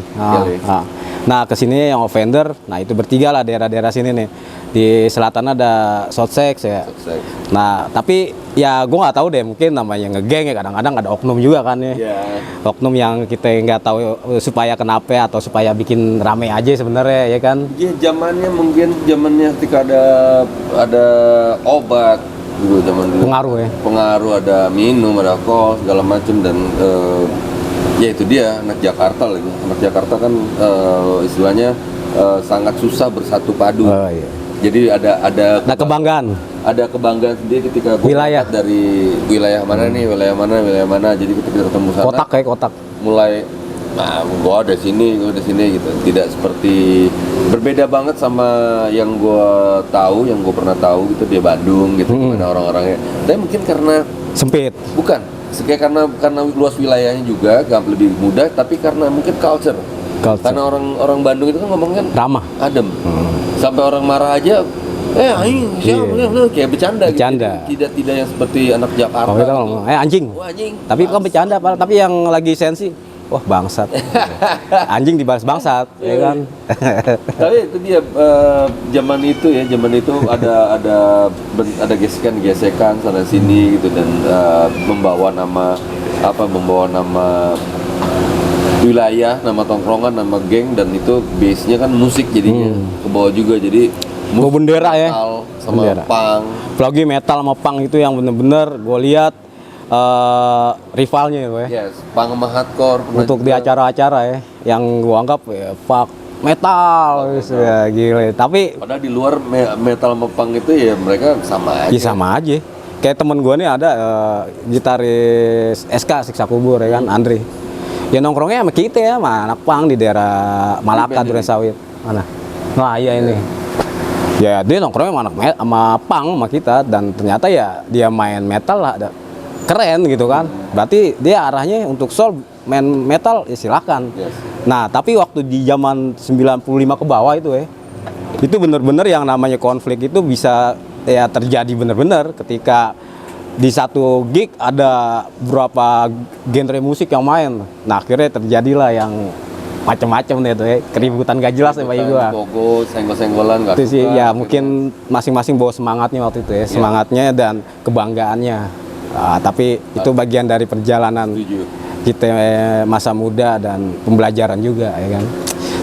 Nah kesini yang Offender, nah itu bertiga lah daerah-daerah sini nih. Di selatan ada Southsex ya. Nah tapi ya gue nggak tahu deh, mungkin namanya ngegeng ya, kadang-kadang ada oknum juga kan ya. Oknum yang kita nggak tahu supaya kenapa atau supaya bikin rame aja sebenarnya ya kan. Ya zamannya ketika ada obat dulu, zaman dulu. Pengaruh ada minum, ada alkohol segala macam, dan ya itu dia anak Jakarta lagi. Anak Jakarta kan istilahnya sangat susah bersatu padu. Jadi ada kebanggaan. Ada kebanggaan sendiri ketika gue wilayah dari wilayah mana nih, wilayah mana. Jadi ketika kita ketemu sana, kotak. Mulai, nah gue ada sini gitu. Tidak seperti, berbeda banget sama yang gue pernah tahu gitu di Bandung gitu, gimana orang-orangnya. Tapi mungkin karena sempit. Bukan, karena luas wilayahnya juga, lebih mudah. Tapi karena mungkin culture. Karena orang Bandung itu kan ngomongnya ramah, adem. Sampai orang marah aja, aing siapa, kayak bercanda. Gitu. Tidak yang seperti anak Jakarta. Gitu. Anjing. Tapi kan bercanda, tapi yang lagi sensi, wah bangsat. Anjing dibalas bangsat, ya kan. Tapi itu dia, zaman itu ada gesekan sana sini gitu, dan membawa nama wilayah, nama tongkrongan, nama geng, dan itu base-nya kan musik jadinya ke bawah juga. Jadi bawa bendera ya, sama punk. Apalagi metal sama punk itu yang bener-bener gue lihat rivalnya ya. Yes, punk sama hardcore. Untuk di acara-acara ya, yang gue anggap ya fuck metal gitu ya, gila. Tapi padahal di luar metal sama punk itu ya mereka sama aja. Ya sama aja. Kayak temen gue nih ada gitaris SK Siksa Kubur ya kan, Andri. Ya nongkrongnya sama kita ya, sama anak punk di daerah Malaka, Duren Sawit. Mana? Nah iya ini. Ya dia nongkrongnya sama punk sama kita, dan ternyata ya dia main metal lah, keren gitu kan. Berarti dia arahnya untuk soul, main metal ya silakan. Nah tapi waktu di zaman 95 ke bawah itu ya, itu bener-bener yang namanya konflik itu bisa ya terjadi bener-bener ketika di satu gig ada beberapa genre musik yang main. Nah akhirnya terjadilah yang macam-macam deh tuh ya, keributan gak jelas ya bagi gua. Pogo, senggol-senggolan nggak Itu sih suka, ya gitu. mungkin masing-masing bawa semangatnya waktu itu ya, semangatnya dan kebanggaannya. Tapi itu bagian dari perjalanan Setuju. kita masa muda dan pembelajaran juga ya kan.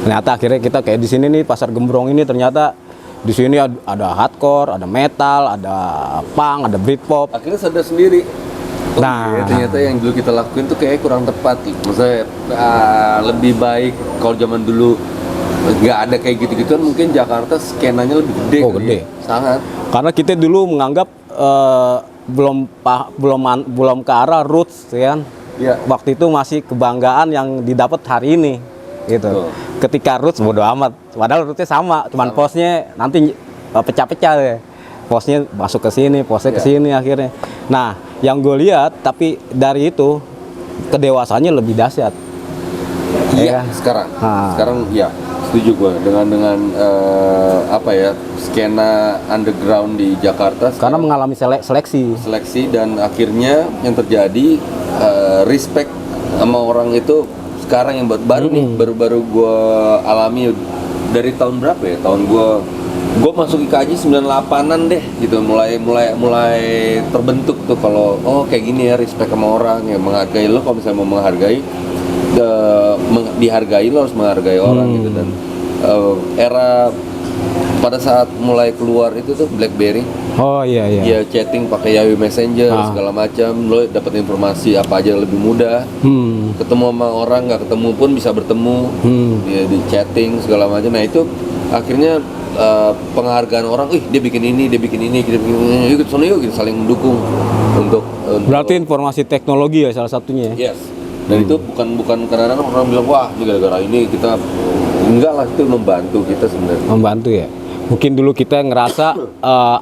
Ternyata akhirnya kita kayak di sini nih Pasar Gembrong ini ternyata di sini ada hardcore, ada metal, ada punk, ada Britpop. Akhirnya sadar sendiri. Oh, Nah. iya, ternyata yang dulu kita lakuin tuh kayak kurang tepat. Maksudnya lebih baik kalau zaman dulu nggak ada kayak gitu-gituan, mungkin Jakarta skenanya lebih gede. Oh, kali gede. ya. Sangat. Karena kita dulu menganggap belum ke arah roots ya kan. Iya. Waktu itu masih kebanggaan yang didapat hari ini gitu. Betul. Ketika roots bodo amat. Padahal rootsnya sama, cuman posnya nanti pecah-pecah ya. Posnya masuk ke sini, posnya ke Iya. sini akhirnya. Nah, yang gue lihat tapi dari itu kedewasannya lebih dahsyat. Iya, kan? sekarang. Ah. Sekarang ya, setuju gue dengan apa ya, skena underground di Jakarta Karena sekarang mengalami seleksi. seleksi dan akhirnya yang terjadi respect sama orang itu sekarang yang baru nih, baru gue alami dari tahun berapa ya? Tahun gue masuk IKJ 98-an deh gitu, mulai terbentuk tuh kalau kayak gini ya, respect sama orang ya, menghargai. Lo kalau misalnya mau menghargai, dihargai, lo harus menghargai orang gitu. Dan era pada saat mulai keluar itu tuh BlackBerry, Oh iya iya. ya chatting pakai Yahoo Messenger segala macam, lo dapat informasi apa aja lebih mudah. Ketemu sama orang, nggak ketemu pun bisa bertemu, ya di chatting segala macam. Nah itu akhirnya penghargaan orang, dia bikin ini, dia bikin ini, yuk sono yuk, gitu, saling mendukung untuk Berarti informasi teknologi ya salah satunya ya. yes. Dan itu bukan kadang-kadang orang bilang wah ini gara-gara ini kita, enggak lah, itu membantu kita sebenarnya. Membantu ya. Mungkin dulu kita ngerasa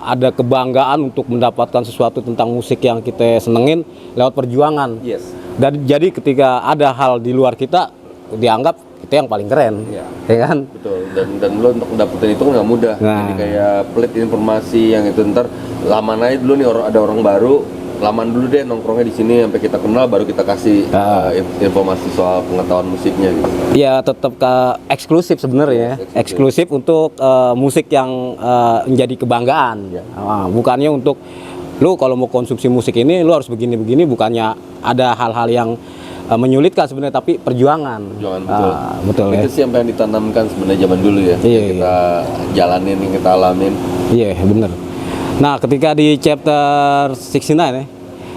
ada kebanggaan untuk mendapatkan sesuatu tentang musik yang kita senengin lewat perjuangan. Yes. Dan jadi ketika ada hal di luar kita dianggap kita yang paling keren, Iya. ya kan? Betul, dan lo untuk dapetin itu nggak mudah. Nah. Jadi kayak pelit informasi yang itu, ntar laman aja dulu nih, ada orang baru, laman dulu deh nongkrongnya di sini sampai kita kenal, baru kita kasih informasi soal pengetahuan musiknya gitu. Ya tetap eksklusif sebenarnya, Yes, eksklusif untuk musik yang menjadi kebanggaan. Ya. Bukannya untuk lu kalau mau konsumsi musik ini lu harus begini-begini, bukannya ada hal-hal yang menyulitkan sebenarnya, tapi perjuangan. Jangan betul. Betul ya. Itu sih yang pengen ditanamkan sebenarnya zaman dulu ya. Iya, Yang kita jalanin, yang kita alamin. Iya, bener. Nah, ketika di chapter 69 ya.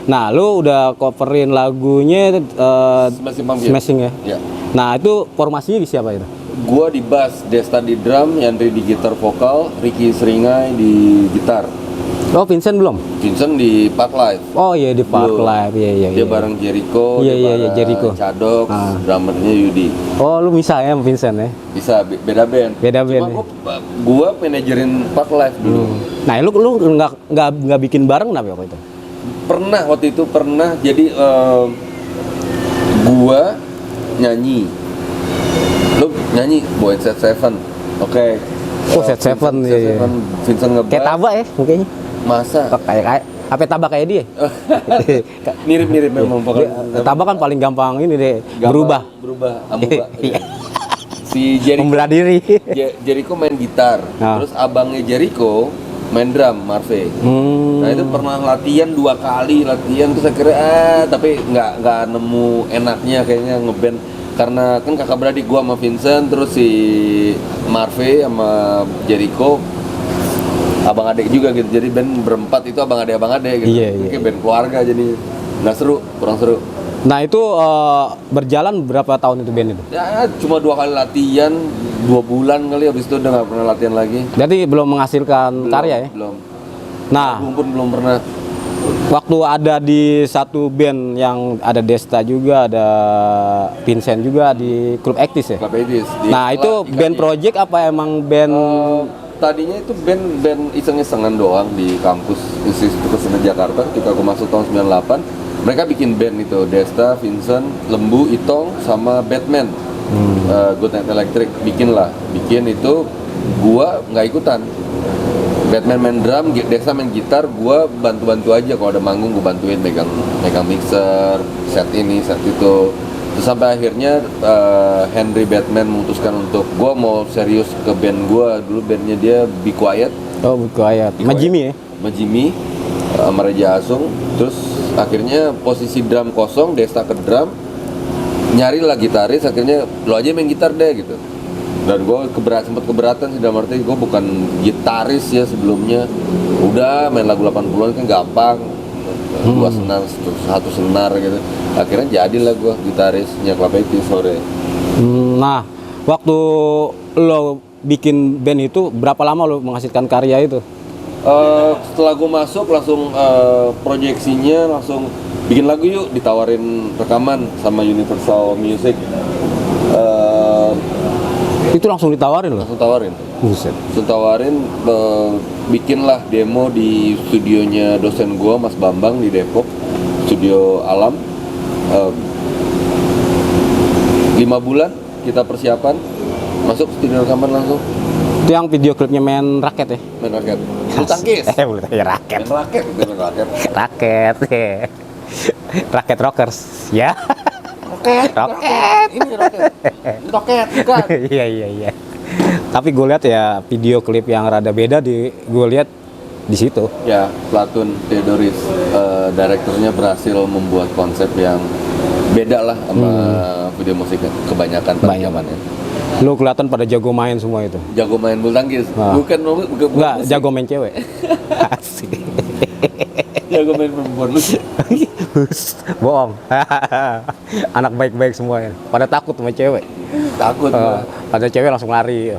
Nah, lu udah coverin lagunya Smashing Pumpkins. Smashing ya. Ya. Nah, itu formasinya di siapa itu? Gua di bass, Desta di drum, Yandri di gitar vokal, Ricky Seringai di gitar, Oh, Vincent belum? Vincent di Park Live. Oh iya di Park Belum. Live. Iya. Dia bareng Jericho, Iya, dia iya, bareng Jericho. Cadok, drummernya Yudi. Oh, lu bisa ya sama Vincent ya? Bisa beda band. Beda band, Cuma gua manajerin Park Live dulu. Nah, lu nggak bikin bareng kenapa waktu itu? Pernah waktu itu jadi gua nyanyi. Lu nyanyi Boy Set Seven. Oke. Oh, Set Seven, iya. Vincent ngebass. Kayak Taba ya mukanya? Masa? Oh, kayak apa Taba kayak dia? Mirip-mirip memang Dia- Taba kan paling gampang ini deh, Gampang berubah. amuba. Iya. Si Jericho, Membelah diri. Jericho main gitar, Ah. terus abangnya Jericho main drum, Marve. Nah itu pernah latihan 2 kali terus akhirnya tapi nggak nemu enaknya kayaknya ngeband, karena kan kakak beradik gua sama Vincent, terus si Marve sama Jericho abang adik juga gitu, jadi band berempat itu abang adik gitu. Iya. Kayak band keluarga, jadi nggak seru, kurang seru. Nah, itu berjalan berapa tahun itu band itu? Ya cuma 2 kali latihan, 2 bulan kali, habis itu udah nggak pernah latihan lagi. Berarti belum menghasilkan karya ya? Belum. Nah, Album pun belum pernah. waktu ada di satu band yang ada Desta juga, ada Vincent juga di Klub Ektis ya? Club Edis. Nah, itu band project apa emang band? Tadinya itu band iseng-isengan doang di kampus Institut Kesenian Jakarta. Ketika aku masuk tahun 98, mereka bikin band itu, Desta, Vincent, Lembu, Itong, sama Batman. Good Night Electric bikin itu gua nggak ikutan. Batman main drum, Desa main gitar, gua bantu-bantu aja. Kalau ada manggung gua bantuin megang mixer, set ini, set itu. Terus sampai akhirnya Henry Batman memutuskan untuk gua mau serius ke band gua. Dulu bandnya dia Be Quiet. Oh, buku ayat. Sama Jimmy ya? Sama Jimmy, sama Reja Asung. Terus akhirnya posisi drum kosong, Desta ke drum, nyari lah gitaris. Akhirnya lo aja main gitar deh gitu. Dan gue sempat keberatan sih, dalam arti gue bukan gitaris ya sebelumnya. Udah main lagu 80-an kan gampang, 2 senar, 1 senar gitu. Akhirnya jadilah gue gitarisnya Clapeytis sore. Nah, waktu lo bikin band itu berapa lama lo menghasilkan karya itu? Setelah gue masuk langsung proyeksinya langsung bikin lagu yuk, ditawarin rekaman sama Universal Music. Itu langsung ditawarin lo? Langsung tawarin. Buset. Langsung tawarin, bikinlah demo di studionya dosen gua Mas Bambang di Depok, Studio Alam. 5 bulan kita persiapan, masuk studio rekaman langsung. Itu yang video klipnya main raket ya? Main raket, bulu tangkis. Bulu tangkis raket. Main raket. Raket. Raket rockers. Ya. Roket. Ini roket, bukan. Iya. Tapi gue lihat ya video klip yang rada beda gue lihat di situ. Ya, Platun Theodoris, direkturnya berhasil membuat konsep yang beda lah sama video musik kebanyakan pada zamannya. Lu kelihatan pada jago main semua itu. Jago main bulu tangkis. Bukan enggak, jago main cewek. Asik. Jago main perempuan lu. Bohong. Anak baik-baik semua ya. Pada takut sama cewek. Takut. Pada cewek langsung lari.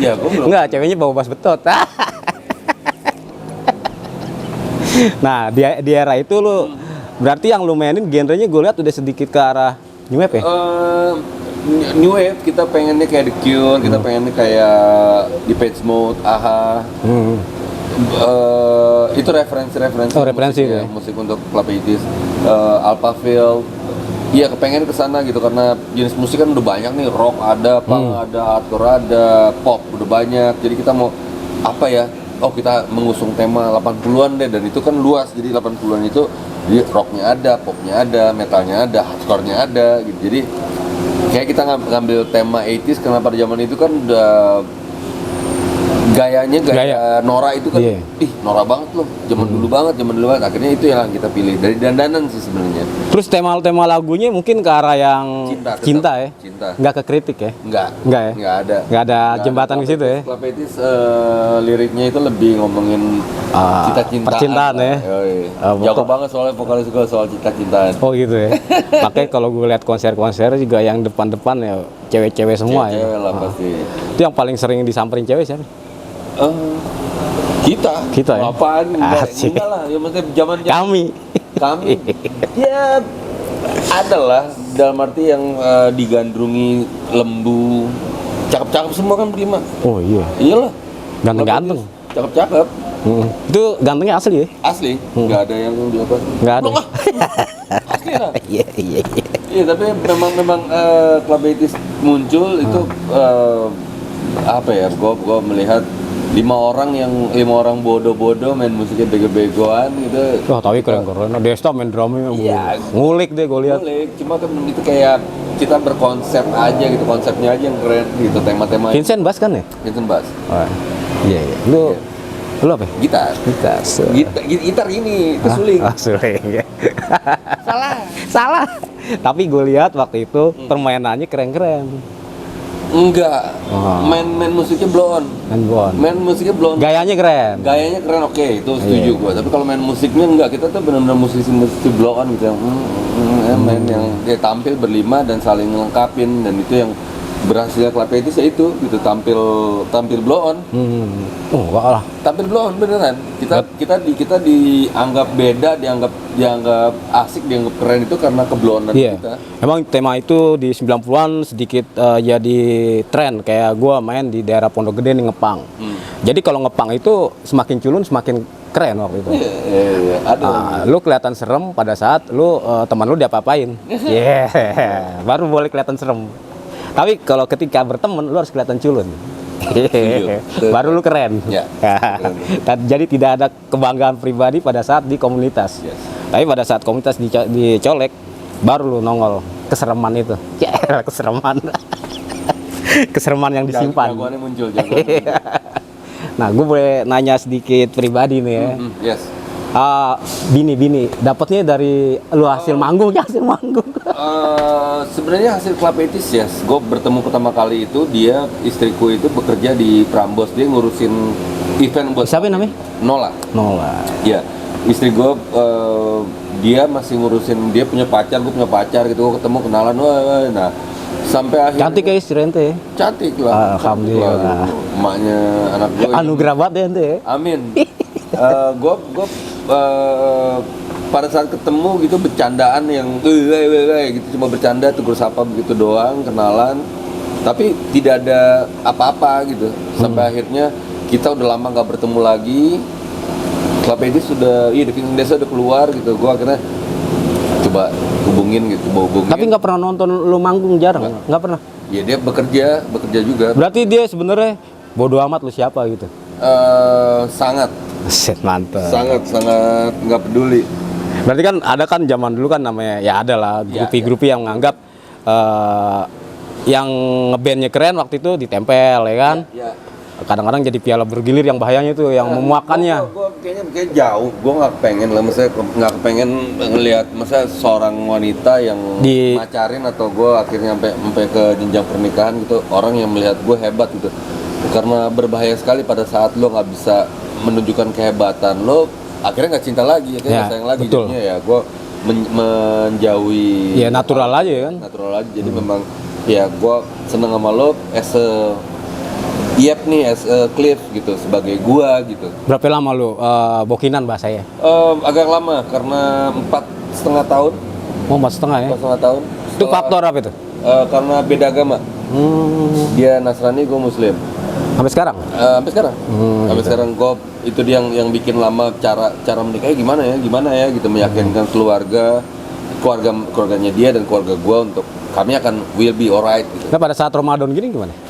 Ya, gua belum. Enggak, ceweknya bawa bas betot. Nah, di era itu lu berarti yang lu mainin genrenya gue lihat udah sedikit ke arah new wave ya? New wave, kita pengennya kayak The Cure, kita pengennya kayak Depeche Mode, AHA. Itu referensi itu ya, musik untuk Clapeytis, Alphaville. Iya, kepengen kesana gitu karena jenis musik kan udah banyak nih, rock ada, punk ada, hardcore ada, pop udah banyak. Jadi kita mau apa ya? Oh, kita mengusung tema 80-an deh, dan itu kan luas. Jadi 80-an itu jadi rocknya ada, popnya ada, metalnya ada, hardcore-nya ada gitu. Jadi kayak kita ngambil tema 80s karena pada zaman itu kan udah gaya Nora itu kan, ih Nora banget loh, zaman dulu banget. Akhirnya itu yang kita pilih dari dandanan sih sebenarnya. Terus tema lagunya mungkin ke arah yang cinta ya? Cinta. Nggak ke kritik ya? Enggak ya? Nggak ada jembatan ke situ ya? Clapeytis liriknya itu lebih ngomongin cinta-cintaan. Percintaan ya? Jago banget soalnya vokalis gue soal cinta-cintaan. Oh gitu ya? Makanya kalau gue lihat konser-konser juga yang depan-depan ya cewek-cewek semua ya? Cewek lah pasti. Itu yang paling sering disamperin cewek siapa? Kita ya? Apaan? Enggak lah, ya maksudnya zaman kami ya adalah dalam arti yang digandrungi lembu, cakep-cakep semua kan prima. Oh iya. Iyalah. Ganteng-ganteng. Cakep-cakep. Itu gantengnya asli ya? Asli. Nggak ada yang di apa? Nggak ada. Asli lah. Iya. Iya, tapi memang Clapeytis muncul itu apa ya? Gue melihat 5 orang bodoh-bodoh main musiknya bego-begoan gitu. Wah, tapi keren-keren. Desta main drumnya ngulik deh gue lihat. Ngulik, cuma kan itu kayak kita berkonsep aja gitu, konsepnya aja yang keren gitu, tema-tema. Vincent bass kan ya? Vincent bass. Oh, iya. Lu apa? Gitar. Gitar ini, itu suling. Suling ya. Salah. Tapi gue lihat waktu itu permainannya keren-keren. Enggak, main musiknya blow on. Main musiknya blow on. Gayanya keren, oke, itu setuju gua. Tapi kalau main musiknya enggak, kita tuh benar-benar musisi blow on gitu yang main yang dia tampil berlima dan saling ngelengkapin, dan itu yang berhasil Clapeytis ya itu gitu, tampil blow on. Enggak lah. Tampil blow on beneran. Kita dianggap beda, dianggap asik, dianggap keren itu karena keblowonan kita. Emang tema itu di 90-an sedikit jadi tren, kayak gua main di daerah Pondok Gede nih ngepang. Jadi kalau ngepang itu semakin culun semakin keren waktu itu. Iya, ada. Lu kelihatan serem pada saat lu teman lu diapa-apain. Baru boleh kelihatan serem. Tapi kalau ketika berteman lu harus kelihatan culun. Baru lu keren. Ya. Jadi tidak ada kebanggaan pribadi pada saat di komunitas. Yes. Tapi pada saat komunitas dicolek, baru lu nongol kesereman itu. Ya, kesereman. Kesereman yang disimpan. Jagoannya muncul, jagoannya. Nah, gue boleh nanya sedikit pribadi nih ya. Yes. Bini, dapatnya dari lu hasil manggung ya, hasil manggung. Sebenarnya hasil Klapetis ya. Gue bertemu pertama kali itu dia istriku itu bekerja di Prambors, dia ngurusin event buat. Siapa namanya? Nola. Ya, istri gue dia masih ngurusin, dia punya pacar, gue punya pacar gitu, gue ketemu kenalan, wah. Nah, sampai akhirnya Cantik ya istri ente. cantik lah. Alhamdulillah. Cantik lah. Emaknya anak gue. Anugerah banget ya ente. Amin. Gue pada saat ketemu gitu bercandaan yang gitu, cuma bercanda, tegur sapa begitu doang, kenalan, tapi tidak ada apa-apa gitu. Sampai akhirnya kita udah lama nggak bertemu lagi. Klapetis sudah, Divisi Desa udah keluar gitu. Gue akhirnya coba hubungin gitu, mau hubungin. Tapi nggak pernah nonton lu manggung, jarang. Nggak pernah. Ya dia bekerja juga. Berarti dia sebenarnya bodo amat lu siapa gitu. Sangat Set, mantap. sangat nggak peduli. Berarti kan ada kan zaman dulu kan namanya ya ada lah grupi-grupi yang menganggap yang ngebandnya keren waktu itu ditempel ya kan. Ya. Kadang-kadang jadi piala bergilir yang bahayanya itu yang memuakannya. Gue kayaknya jauh. Gue nggak pengen lah, maksudnya nggak pengen ngelihat, maksudnya seorang wanita yang macarin atau gue akhirnya sampai ke jenjang pernikahan gitu, orang yang melihat gue hebat gitu. Karena berbahaya sekali pada saat lo nggak bisa menunjukkan kehebatan lo, akhirnya nggak cinta lagi, akhirnya nggak sayang lagi. Betul. Jadinya ya gue menjauhi. Ya natural aja kan. Natural aja. Jadi memang ya gue seneng sama lo as a Cliff gitu, sebagai gua gitu. Berapa lama lu bokinan bahasanya? Agak lama karena 4,5 tahun. Oh, 4,5 ya. 4,5 tahun. Itu faktor apa itu? Karena beda agama. Dia Nasrani, gua Muslim. Sampai sekarang? Sampai sekarang. Sampai gitu. sekarang gua itu dia yang bikin lama, cara menikahnya gimana ya gitu, meyakinkan keluarganya dia dan keluarga gua untuk kami akan will be alright gitu. Nah, pada saat Ramadan gini gimana?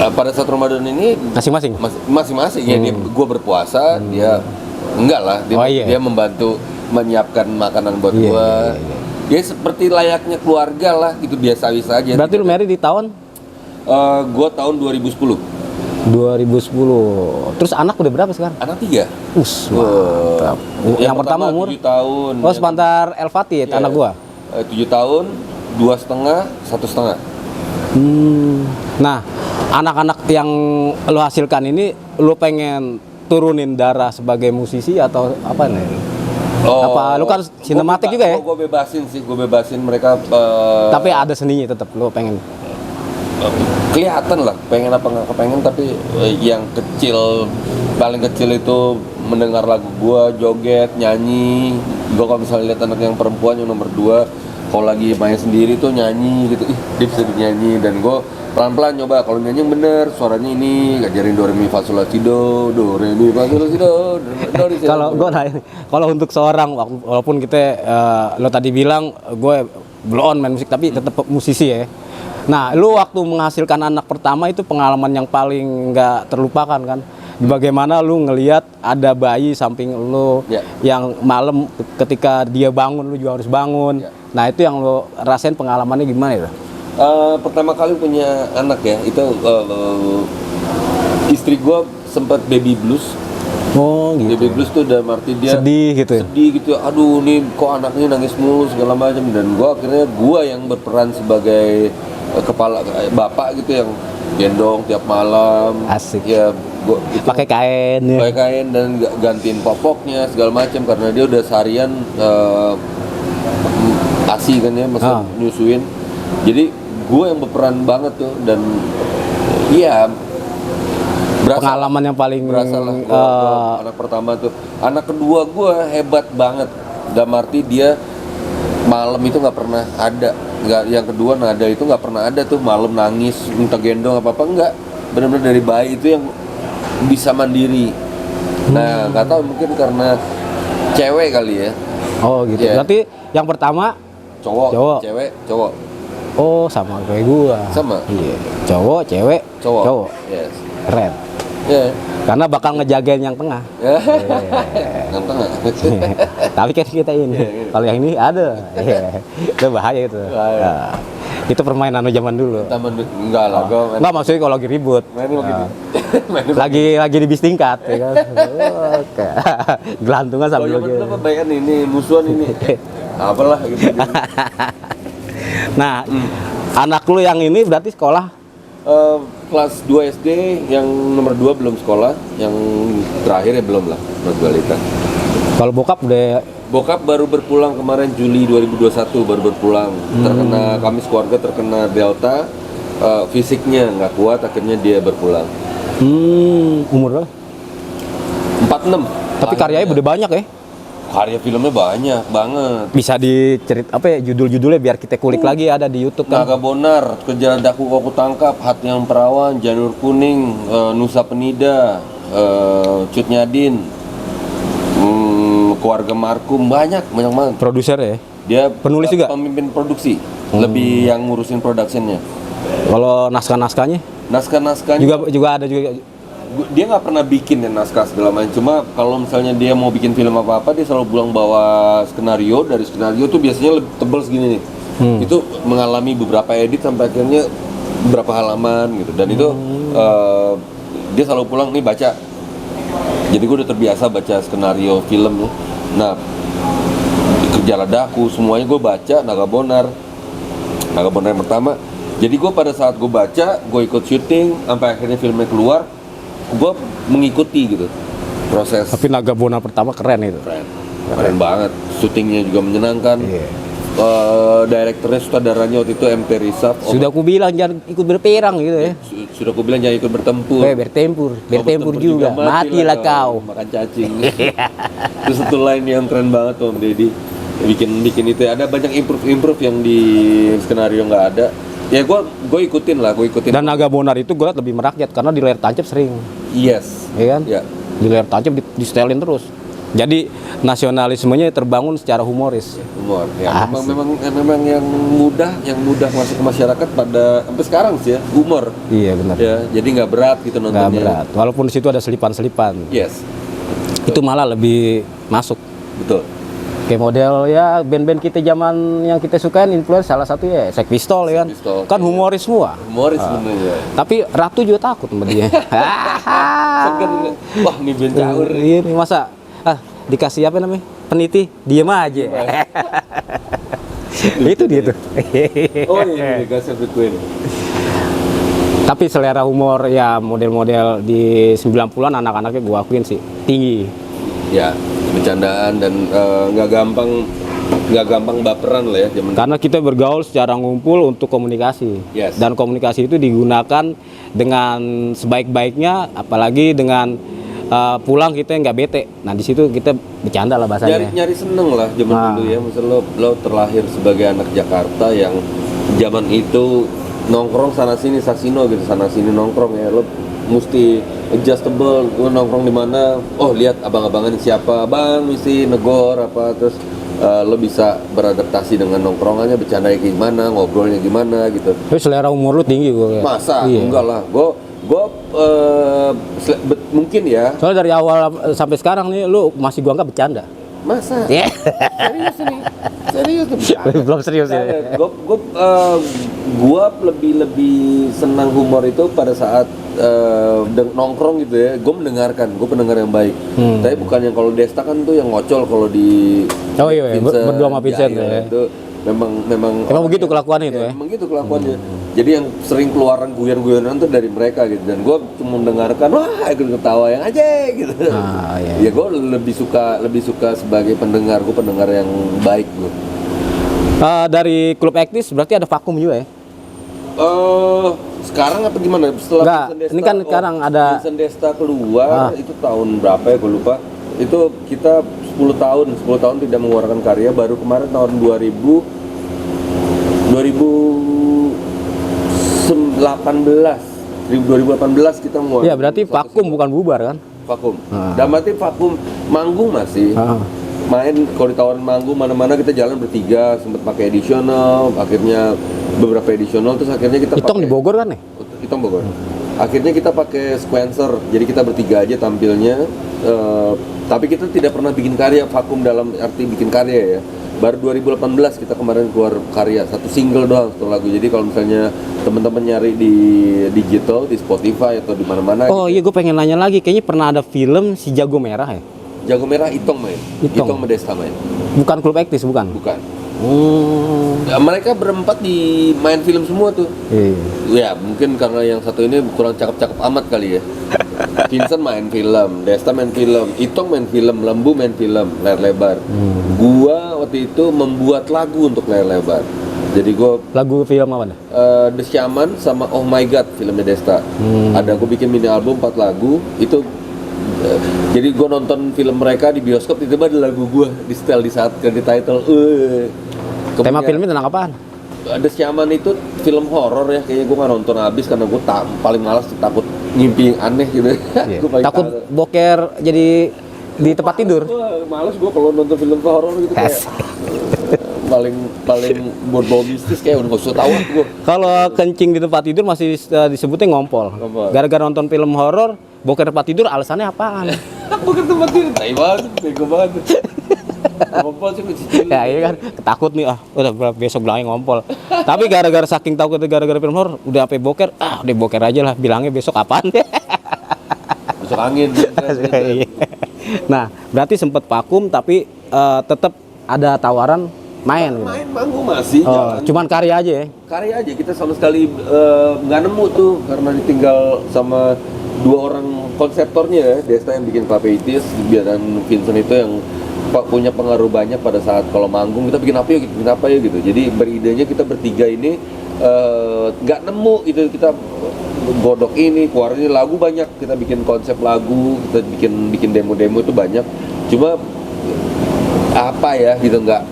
Pada saat Ramadan ini Masing-masing? Masing-masing ya, gue berpuasa, dia enggak lah, dia membantu menyiapkan makanan buat gue. Ya seperti layaknya keluarga lah, gitu, biasa-biasa aja. Berarti lu married di tahun? Gue tahun 2010. 2010. Terus anak udah berapa sekarang? Anak 3. Mantap. Yang pertama umur? 7 tahun. Oh, sepantar El Fatih ya, anak gua. 7 tahun, 2,5, 1,5. Nah, anak-anak yang lo hasilkan ini lo pengen turunin darah sebagai musisi atau apa nih? Apa lu kan sinematik juga ya? Gue bebasin mereka. Tapi ada seninya tetap lo pengen. Kelihatan lah, pengen apa nggak kepengen, tapi yang kecil, paling kecil itu mendengar lagu gue, joget, nyanyi. Gue kalau misalnya lihat anak yang perempuan yang nomor 2, kalau lagi main sendiri tuh nyanyi gitu, dia bisa nyanyi, dan gue pelan-pelan nyoba kalau nyanyi yang bener, suaranya ini ngajarin do re mi fa sol la si do re mi fa sol la si do re si. Kalau gue nanya, kalau untuk seorang walaupun kita lo tadi bilang gue blow on main musik tapi tetap musisi ya. Nah, lu waktu menghasilkan anak pertama itu pengalaman yang paling nggak terlupakan kan? Bagaimana lu ngelihat ada bayi samping lu yang malam ketika dia bangun lu juga harus bangun. Nah, itu yang lu rasain pengalamannya gimana itu? Pertama kali punya anak ya, itu istri gue sempat baby blues. Oh gitu. Baby blues tuh dalam arti dia sedih gitu. Aduh, nih kok anaknya nangis mulu segala macam, dan gue akhirnya yang berperan sebagai kepala bapak gitu, yang gendong tiap malam. Asik. Ya, gua pakai kain ya. Pakai kain dan gantiin popoknya segala macam, karena dia udah seharian ASI kan ya, masa nyusuin. Jadi gue yang berperan banget tuh, dan iya pengalaman yang paling berasa lah. Gua anak pertama tuh. Anak kedua gue hebat banget, dalam arti dia malam itu nggak pernah ada, yang kedua nada itu nggak pernah ada tuh malam nangis minta gendong apa enggak, benar-benar dari bayi itu yang bisa mandiri. Nah, nggak tahu, mungkin karena cewek kali ya. Oh gitu. Berarti yang pertama cowok. Cewek cowok. Oh, sama kayak gua. Sama? Iya. Cowok, cewek, Cowok. Yes. Keren. Ya. Karena bakal ngejagain yang tengah. Yang tengah. Tapi kan kita ini, kalau yang ini ada, itu bahaya itu. Bahaya. Nah, itu permainan zaman dulu. Taman enggak lah, gua main. Enggak, maksudnya kalau lagi ribut. Main begitu. Main Lagi di bis tingkat, ya kan. Oke. Gelantungan kalau sambil zaman gitu. dulu apa bayan ini, musuhan ini. Apalah gitu. Nah, anak lu yang ini berarti sekolah Kelas 2 SD, yang nomor 2 belum sekolah, yang terakhir ya belum lah, kelas balita. kalau bokap udah Bokap baru berpulang kemarin Juli 2021 baru berpulang. Terkena kami sekeluarga terkena Delta, fisiknya nggak kuat, akhirnya dia berpulang. umur berapa? 46. Tapi karyanya udah banyak ya. Karya filmnya banyak banget. Bisa dicerit apa ya judul-judulnya biar kita kulik lagi ada di YouTube kan. Naga Bonar, Kejar Daku Koku Tangkap, Hati Yang Perawan, Janur Kuning, Nusa Penida, Cut Nyadin, Keluarga Markum, banyak banget. Produser ya. Dia Penulis juga? pemimpin produksi, lebih yang ngurusin productionnya. Kalau naskah-naskahnya Naskah-naskahnya juga ada juga. dia nggak pernah bikin ya naskah segala macam. Cuma kalau misalnya dia mau bikin film apa dia selalu pulang bawa skenario. Dari skenario tuh biasanya lebih tebal segini nih. Itu mengalami beberapa edit sampai akhirnya berapa halaman gitu. Dan itu dia selalu pulang nih baca. Jadi gue udah terbiasa baca skenario film ya. Nah, Kerja Daku semuanya gue baca. Naga Bonar yang pertama. Jadi gue pada saat gue baca, gue ikut syuting sampai akhirnya filmnya keluar. Gue mengikuti gitu proses. Tapi Naga Bonar pertama keren itu. Keren banget, syutingnya juga menyenangkan. Direkturnya, sutradaranya waktu itu MT Risaf. Sudah aku bilang jangan ikut berperang gitu ya. Sudah aku bilang jangan ikut bertempur. Bertempur juga. Matilah kau. Makan cacing. Terus satu line yang keren banget Om Deddy bikin itu. Ada banyak improve yang di skenario nggak ada. Ya gue ikutin. Dan Naga Bonar itu gue lebih merakyat karena di layar tancap sering. Yes. Iya kan? Ya. Di layar tancap di-setelin terus. Jadi nasionalismenya terbangun secara humoris. Humor. Ya, memang yang mudah masuk ke masyarakat pada sampai sekarang sih ya, humor. Iya benar. Ya, jadi nggak berat gitu nontonnya. Nggak berat. Walaupun di situ ada selipan-selipan. Yes. Itu malah lebih masuk. Betul. Kayak model ya band-band kita zaman yang kita sukain influence salah satu ya Sex Pistol ya kan. Kan humoris semua. Humoris sebenarnya. Tapi Ratu juga takut sama dia. Wah, ini band caur. Ini masa dikasih apa namanya? Peniti, diem aja. Itu dia tuh. Oh iya, dikasih The Queen. Tapi selera humor ya model-model di 90-an anak-anaknya gua akuin sih tinggi. Ya, bercandaan dan nggak gampang baperan lah ya zaman. Karena kita bergaul secara ngumpul untuk komunikasi. Yes. Dan komunikasi itu digunakan dengan sebaik-baiknya, apalagi dengan pulang kita nggak bete. Nah di situ kita bercanda lah bahasanya. Nyari seneng lah zaman dulu ya. Misal lo terlahir sebagai anak Jakarta yang zaman itu nongkrong sana sini Sasino gitu, sana sini nongkrong ya. Lo mesti adjustable, lo nongkrong di mana. Oh lihat abang-abangan siapa, bang mesti negor apa, terus lo bisa beradaptasi dengan nongkrongannya, bercandanya gimana, ngobrolnya gimana gitu. Tapi selera umur lu tinggi gue. Masa? Iya. Enggak lah, gue mungkin ya. Soalnya dari awal sampai sekarang nih lu masih gua anggap bercanda. Masa? Yeah. Serius ini? Serius tuh? Belum serius ya. Gue lebih senang humor itu pada saat nongkrong gitu ya. Gue pendengar yang baik. Tapi bukan yang kalau Desta kan tuh yang ngocol kalau di Oh iya, berdua sama Vincent ya. Itu memang begitu kelakuannya itu ya. Memang gitu kelakuannya. Jadi yang sering keluaran guyon-guyonan tuh dari mereka gitu. Dan gue cuma mendengarkan wah ikut ketawa yang aja gitu. Iya. Ya gue lebih suka sebagai pendengar, gue pendengar yang baik gue. Dari klub Ektis berarti ada vakum juga ya? Sekarang apa gimana? Setelah Enggak, Vincent Desta, ini kan sekarang ada Vincent Desta keluar, itu tahun berapa ya gue lupa. Itu kita 10 tahun tidak mengeluarkan karya. Baru kemarin tahun 2018 kita mengeluarkan. ya berarti vakum bukan bubar kan? Vakum. Dan berarti vakum manggung masih. Main kalau ditawarin manggung mana-mana kita jalan bertiga, sempat pakai additional, akhirnya beberapa edisional, terus akhirnya kita Itong di Bogor kan nih? Itong Bogor. Akhirnya kita pakai sequencer, jadi kita bertiga aja tampilnya, tapi kita tidak pernah bikin karya vakum dalam arti bikin karya ya. Baru 2018 kita kemarin keluar karya, satu single doang satu lagu. Jadi kalau misalnya teman-teman nyari di digital, di Spotify atau di mana-mana. Oh iya, gue pengen nanya lagi, kayaknya pernah ada film si Jago Merah ya? Jago Merah Itong main, Itong Medesta main. Bukan Klub Ektis, bukan? Bukan. Oh. Ya, mereka berempat di main film semua tuh. Iya. Ya mungkin karena yang satu ini kurang cakep-cakep amat kali ya. Vincent main film, Desta main film, Itong main film, Lembu main film layar lebar. Gua waktu itu membuat lagu untuk layar lebar. Jadi gua Lagu film apa dah? The Shaman sama Oh My God filmnya Desta. Ada gua bikin mini album 4 lagu itu. Jadi gue nonton film mereka di bioskop, tiba-tiba ada lagu gue di setel di saat credit title. Tema filmnya tentang apaan? The Shaman itu film horor ya, kayaknya gue nggak nonton habis karena gue paling malas takut ngimpi yang aneh gitu. Iya. Gua paling Takut takut. boker jadi di tempat tidur. Males gue kalau nonton film horor gitu kayak paling bau mistis kayak udah nggak usah tahu gue. Kalau kencing di tempat tidur masih disebutnya ngompol. Ngompol. Gara-gara nonton film horor, boker tempat tidur alasannya apaan? Bukan tempat tidur, tai banget, bego banget. Ngompol sih kecil. Ya iya kan, takut nih, udah besok bilangnya ngompol. Tapi gara-gara saking takut gara-gara film horor, udah sampai boker, udah boker aja lah, bilangnya besok apaan deh. Masuk angin. Nah, berarti sempat vakum tapi tetap ada tawaran main gitu. Main manggung masih. Oh, jalan. cuman karya aja ya. Karya aja, kita sama sekali nggak nemu tuh karena ditinggal sama 2 orang konseptornya ya, Desta yang bikin Clapeitis dan Vincent itu yang punya pengaruh banyak pada saat kalau manggung kita bikin apa ya gitu. Jadi beridenya kita bertiga ini nggak nemu gitu, kita godok ini keluar ini lagu banyak, kita bikin konsep lagu, kita bikin demo-demo itu banyak, cuma apa ya gitu nggak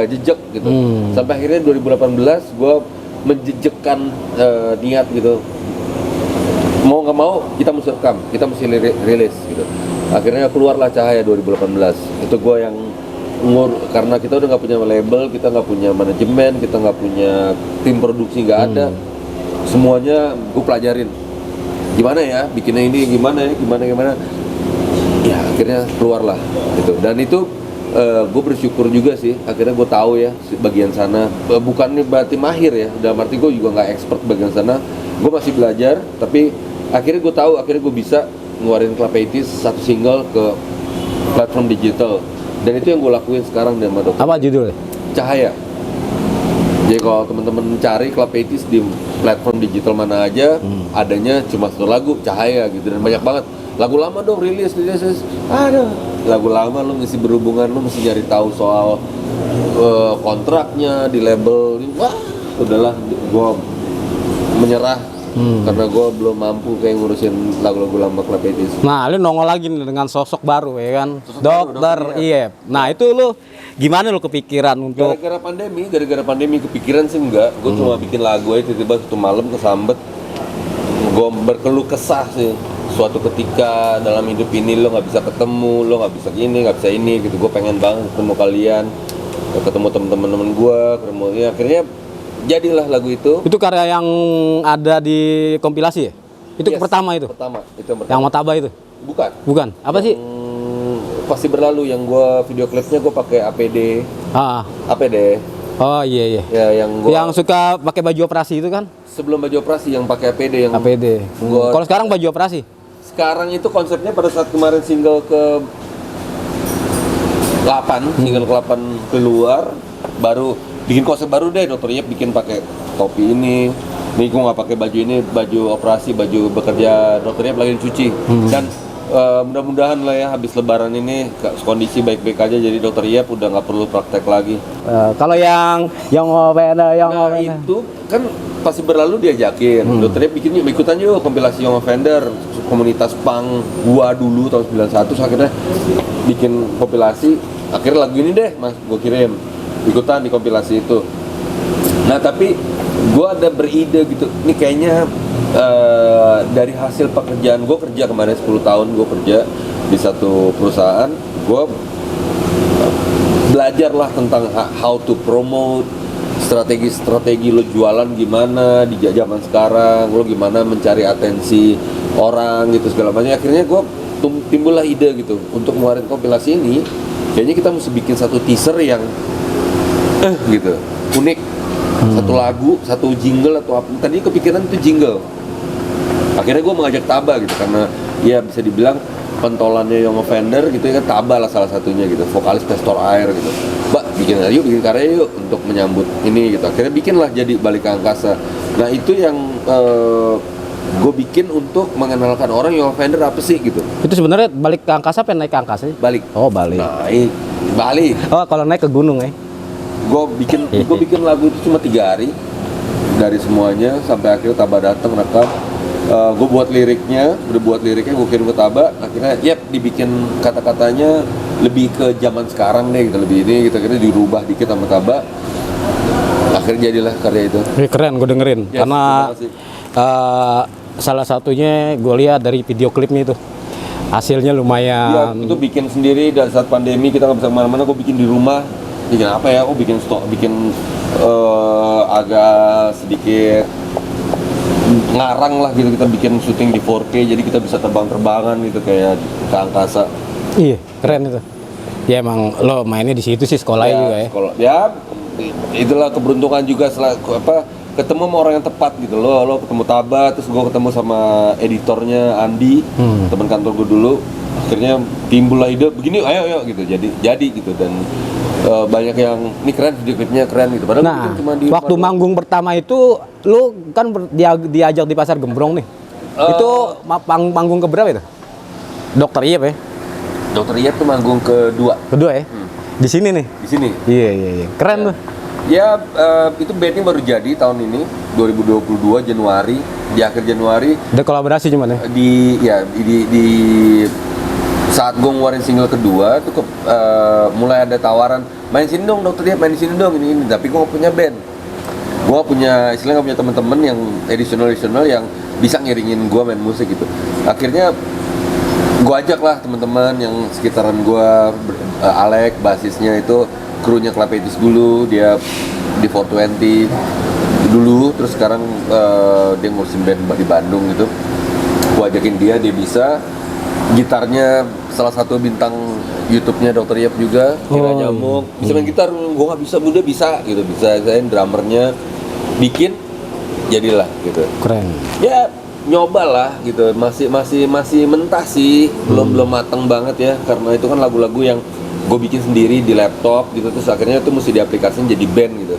jejak gitu. Sampai akhirnya 2018 gue menjejekkan niat gitu, mau nggak mau kita mesti rekam, kita mesti rilis gitu. Akhirnya keluarlah Cahaya 2018. Itu gue yang karena kita udah nggak punya label, kita nggak punya manajemen, kita nggak punya tim produksi, nggak ada. Semuanya gue pelajarin. Gimana ya bikinnya ini, gimana. Ya akhirnya keluarlah gitu. Dan itu gue bersyukur juga sih. Akhirnya gue tahu ya bagian sana. Bukannya berarti mahir ya. Dalam arti gue juga nggak expert bagian sana. Gue masih belajar. Tapi akhirnya gue tahu. Akhirnya gue bisa ngeluarin Clapeitis satu single ke platform digital. Dan itu yang gue lakuin sekarang dengan Madok. Apa judulnya? Cahaya. Jadi kalau teman-teman cari Clapeitis di platform digital mana aja, adanya cuma satu lagu Cahaya gitu, dan banyak banget. Lagu lama dong rilis. Aduh, lagu lama lu mesti berhubungan, lu mesti nyari tahu soal kontraknya di label. Wah, udahlah, gua menyerah. Karena gue belum mampu kayak ngurusin lagu-lagu lama Clapeitis. Nah, lu nongol lagi nih dengan sosok baru ya kan, Sosok baru, Dokter Iep. Nah itu lu gimana lu kepikiran untuk Gara-gara pandemi kepikiran sih enggak. Gue cuma bikin lagu aja, tiba-tiba satu malam kesambet. Gue berkeluh kesah sih. Suatu ketika dalam hidup ini lo nggak bisa ketemu, lo nggak bisa gini, nggak bisa ini gitu. Gue pengen banget ketemu kalian, ketemu teman-teman gue, ketemu ya, akhirnya jadilah lagu itu. itu karya yang ada di kompilasi ya? Itu Yes, pertama itu? Pertama, itu yang pertama. Yang Mataba itu? Bukan. Bukan? Apa sih? Pasti berlalu yang gue video klipnya gue pakai APD. APD. Oh iya. Ya yang gue Yang suka pakai baju operasi itu kan? sebelum baju operasi yang pakai APD yang APD. Gua- Kalau sekarang baju operasi? sekarang itu konsepnya pada saat kemarin single ke 8, single ke-8 keluar, baru bikin konsep baru deh. Dokter Iep bikin pakai topi ini. Nih gue nggak pakai baju ini, baju operasi, baju bekerja. Dokter Iep lagi cuci. Dan mudah-mudahan lah ya habis Lebaran ini kondisi baik-baik aja. Jadi Dokter Iep udah nggak perlu praktek lagi. Kalau yang Nah itu kan pasti berlalu diajakin. Dokter Iep bikin yuk, ikutan yuk kompilasi Young Offender, komunitas punk gua dulu tahun 91. Terus akhirnya bikin kompilasi. Akhirnya lagu ini deh mas, gue kirim, ikutan di kompilasi itu. Nah tapi gue ada beride gitu, ini kayaknya dari hasil pekerjaan gue kerja kemarin 10 tahun gue kerja di satu perusahaan, gue belajar lah tentang how to promote, strategi lo jualan gimana di zaman sekarang, lo gimana mencari atensi orang gitu segala macam. Akhirnya gue timbullah ide gitu untuk ngeluarin kompilasi ini. Kayaknya kita mesti bikin satu teaser yang gitu unik, satu lagu, satu jingle atau apa. Tadi kepikiran itu jingle. Akhirnya gue mengajak Taba gitu karena ya bisa dibilang pentolannya Young Offender gitu ya kan, Taba lah salah satunya gitu, vokalis Pestor Air gitu. Mbak bikin karya yuk untuk menyambut ini gitu. Akhirnya bikinlah jadi Balik ke Angkasa. Nah itu yang gue bikin untuk mengenalkan orang Young Offender apa sih gitu. Itu sebenarnya balik ke angkasa apa naik ke angkasa sih? Balik. Oh, balik. Naik, balik. Oh, kalau naik ke gunung ya. Gue bikin lagu itu cuma 3 hari dari semuanya sampai akhirnya Taba datang rekam. Gue buat liriknya, gue kirim ke Taba. Akhirnya dibikin kata-katanya lebih ke zaman sekarang deh gitu, lebih ini gitu. Akhirnya dirubah dikit sama Taba. Akhirnya jadilah karya itu. Keren, gue dengerin. Yes, karena salah satunya gue lihat dari video klipnya itu hasilnya lumayan. Ya, itu bikin sendiri dan saat pandemi kita nggak bisa kemana-mana, gue bikin di rumah. Bikin apa ya? Aku bikin agak sedikit ngarang lah gitu, kita bikin syuting di 4K jadi kita bisa terbang-terbangan gitu kayak ke angkasa. Iya, keren itu. Ya emang lo mainnya di situ sih sekolahnya juga ya. Sekolah. Ya itulah keberuntungan juga ketemu sama orang yang tepat gitu. Lo ketemu Taba, terus gue ketemu sama editornya Andi, teman kantor gue dulu. Akhirnya timbul lah ide begini, ayo gitu. Jadi gitu dan banyak yang ini keren, video klipnya keren gitu. Padahal Nah, cuma di waktu manggung pertama itu lu kan diajak di Pasar Gembrong nih. Itu panggung keberapa itu? Dokter Iyep ya? Dokter Iyep tuh manggung kedua ya? Di sini nih. di sini. Iya. Keren tuh. Ya itu bandnya baru jadi tahun ini 2022 Januari, di akhir Januari. Udah kolaborasi cuman ya? Di saat gue ngeluarin single kedua tuh mulai ada tawaran main sini dong Dokter Iyep, main di sini dong ini. Tapi gue gak punya band, gue istilahnya gak punya teman-teman yang additional yang bisa ngiringin gue main musik gitu. Akhirnya gue ajak lah teman-teman yang sekitaran gue, Alek basisnya itu krunya Klapetis dulu, dia di 420 dulu, terus sekarang dia ngurusin band di Bandung gitu. Gue ajakin dia bisa. Gitarnya salah satu bintang YouTube-nya Dokter Iyep juga, Kira Nyamuk. Bisa main gitar, gue nggak bisa, muda bisa gitu. Bisa saya drummernya bikin, jadilah gitu. Keren. Ya nyoba lah gitu, masih mentah sih, belum mateng banget ya, karena itu kan lagu-lagu yang gue bikin sendiri di laptop gitu, terus akhirnya itu mesti diaplikasikan jadi band gitu.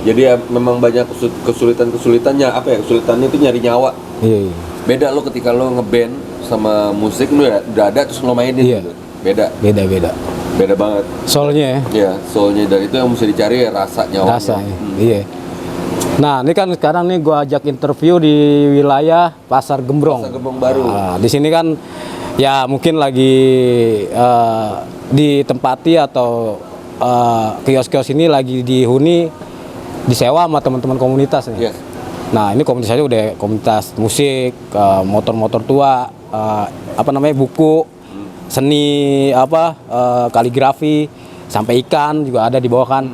Jadi ya memang banyak kesulitannya, kesulitannya itu nyari nyawa. Iya. Beda lo ketika lo ngeband sama musik lo udah ada terus lo mainin gitu. Beda banget Soalnya ya, soalnya dari itu yang mesti dicari rasa nyawa. Iya. Nah, ini kan sekarang nih gua ajak interview di wilayah Pasar Gembrong. Pasar Gembrong baru. Nah, di sini kan ya mungkin lagi ditempati atau kios-kios ini lagi dihuni disewa sama teman-teman komunitas nih. Yes. Nah, ini komunitasnya udah komunitas musik, motor-motor tua, buku, seni kaligrafi, sampai ikan juga ada di bawah kan.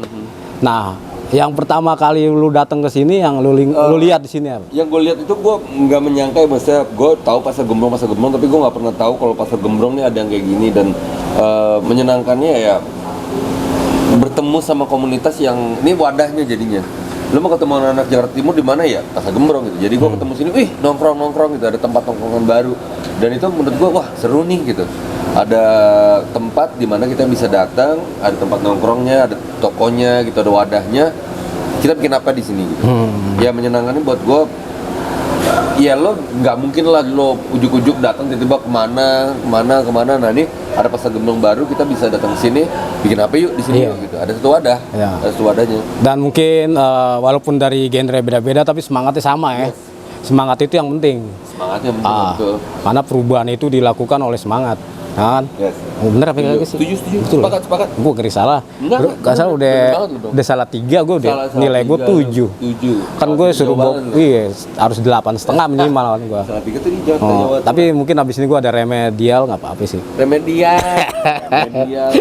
Nah, yang pertama kali lu datang ke sini, yang lu lihat di sini apa? Yang gue lihat itu gue nggak menyangka ya, maksudnya gue tahu Pasar Gembrong, tapi gue nggak pernah tahu kalau Pasar Gembrong ini ada yang kayak gini dan menyenangkannya ya bertemu sama komunitas yang ini wadahnya jadinya. Lu mau ketemu anak Jakarta Timur di mana ya? Pasar Gembrong gitu. Jadi gue ketemu sini, nongkrong gitu, ada tempat nongkrongan baru. Dan itu menurut gue wah seru nih gitu. Ada tempat di mana kita bisa datang, ada tempat nongkrongnya, ada tokonya gitu, ada wadahnya. Kita bikin apa di sini gitu. Ya menyenangkannya buat gue. Ya lo nggak mungkin lah lo ujuk-ujuk datang tiba-tiba kemana. Nah ini ada Pasar Gembrong baru, kita bisa datang ke sini, bikin apa yuk di sini gitu. Ada satu wadah, ada satu wadahnya. Dan mungkin walaupun dari genre beda-beda tapi semangatnya sama ya. Semangat itu yang penting. Semangatnya penting betul. Karena perubahan itu dilakukan oleh semangat, kan? Yes. Bener apa enggak sih? Setuju. Betul. Sepakat. Gue ngeri salah. Enggak salah, udah salah 3, gue nilai gue 7. Kan gue suruh harus 8,5 minimal kan gue. Salah 3 tuh di Jawa. Tapi mungkin abis ini gue ada remedial, nggak apa-apa sih. Remedial.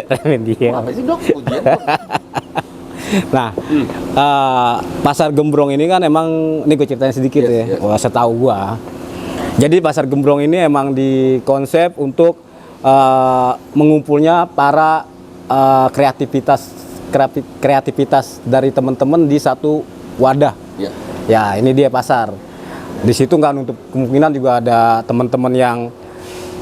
Remedial. Apa sih dok? Ujian dok. Nah, Pasar Gembrong ini kan emang, ini gue ceritain sedikit ya, Yes. Wah, setahu gua. Jadi Pasar Gembrong ini emang dikonsep untuk mengumpulnya para kreativitas dari teman-teman di satu wadah. Ya. Ya, ini dia pasar. Di situ nggak untuk kemungkinan juga ada teman-teman yang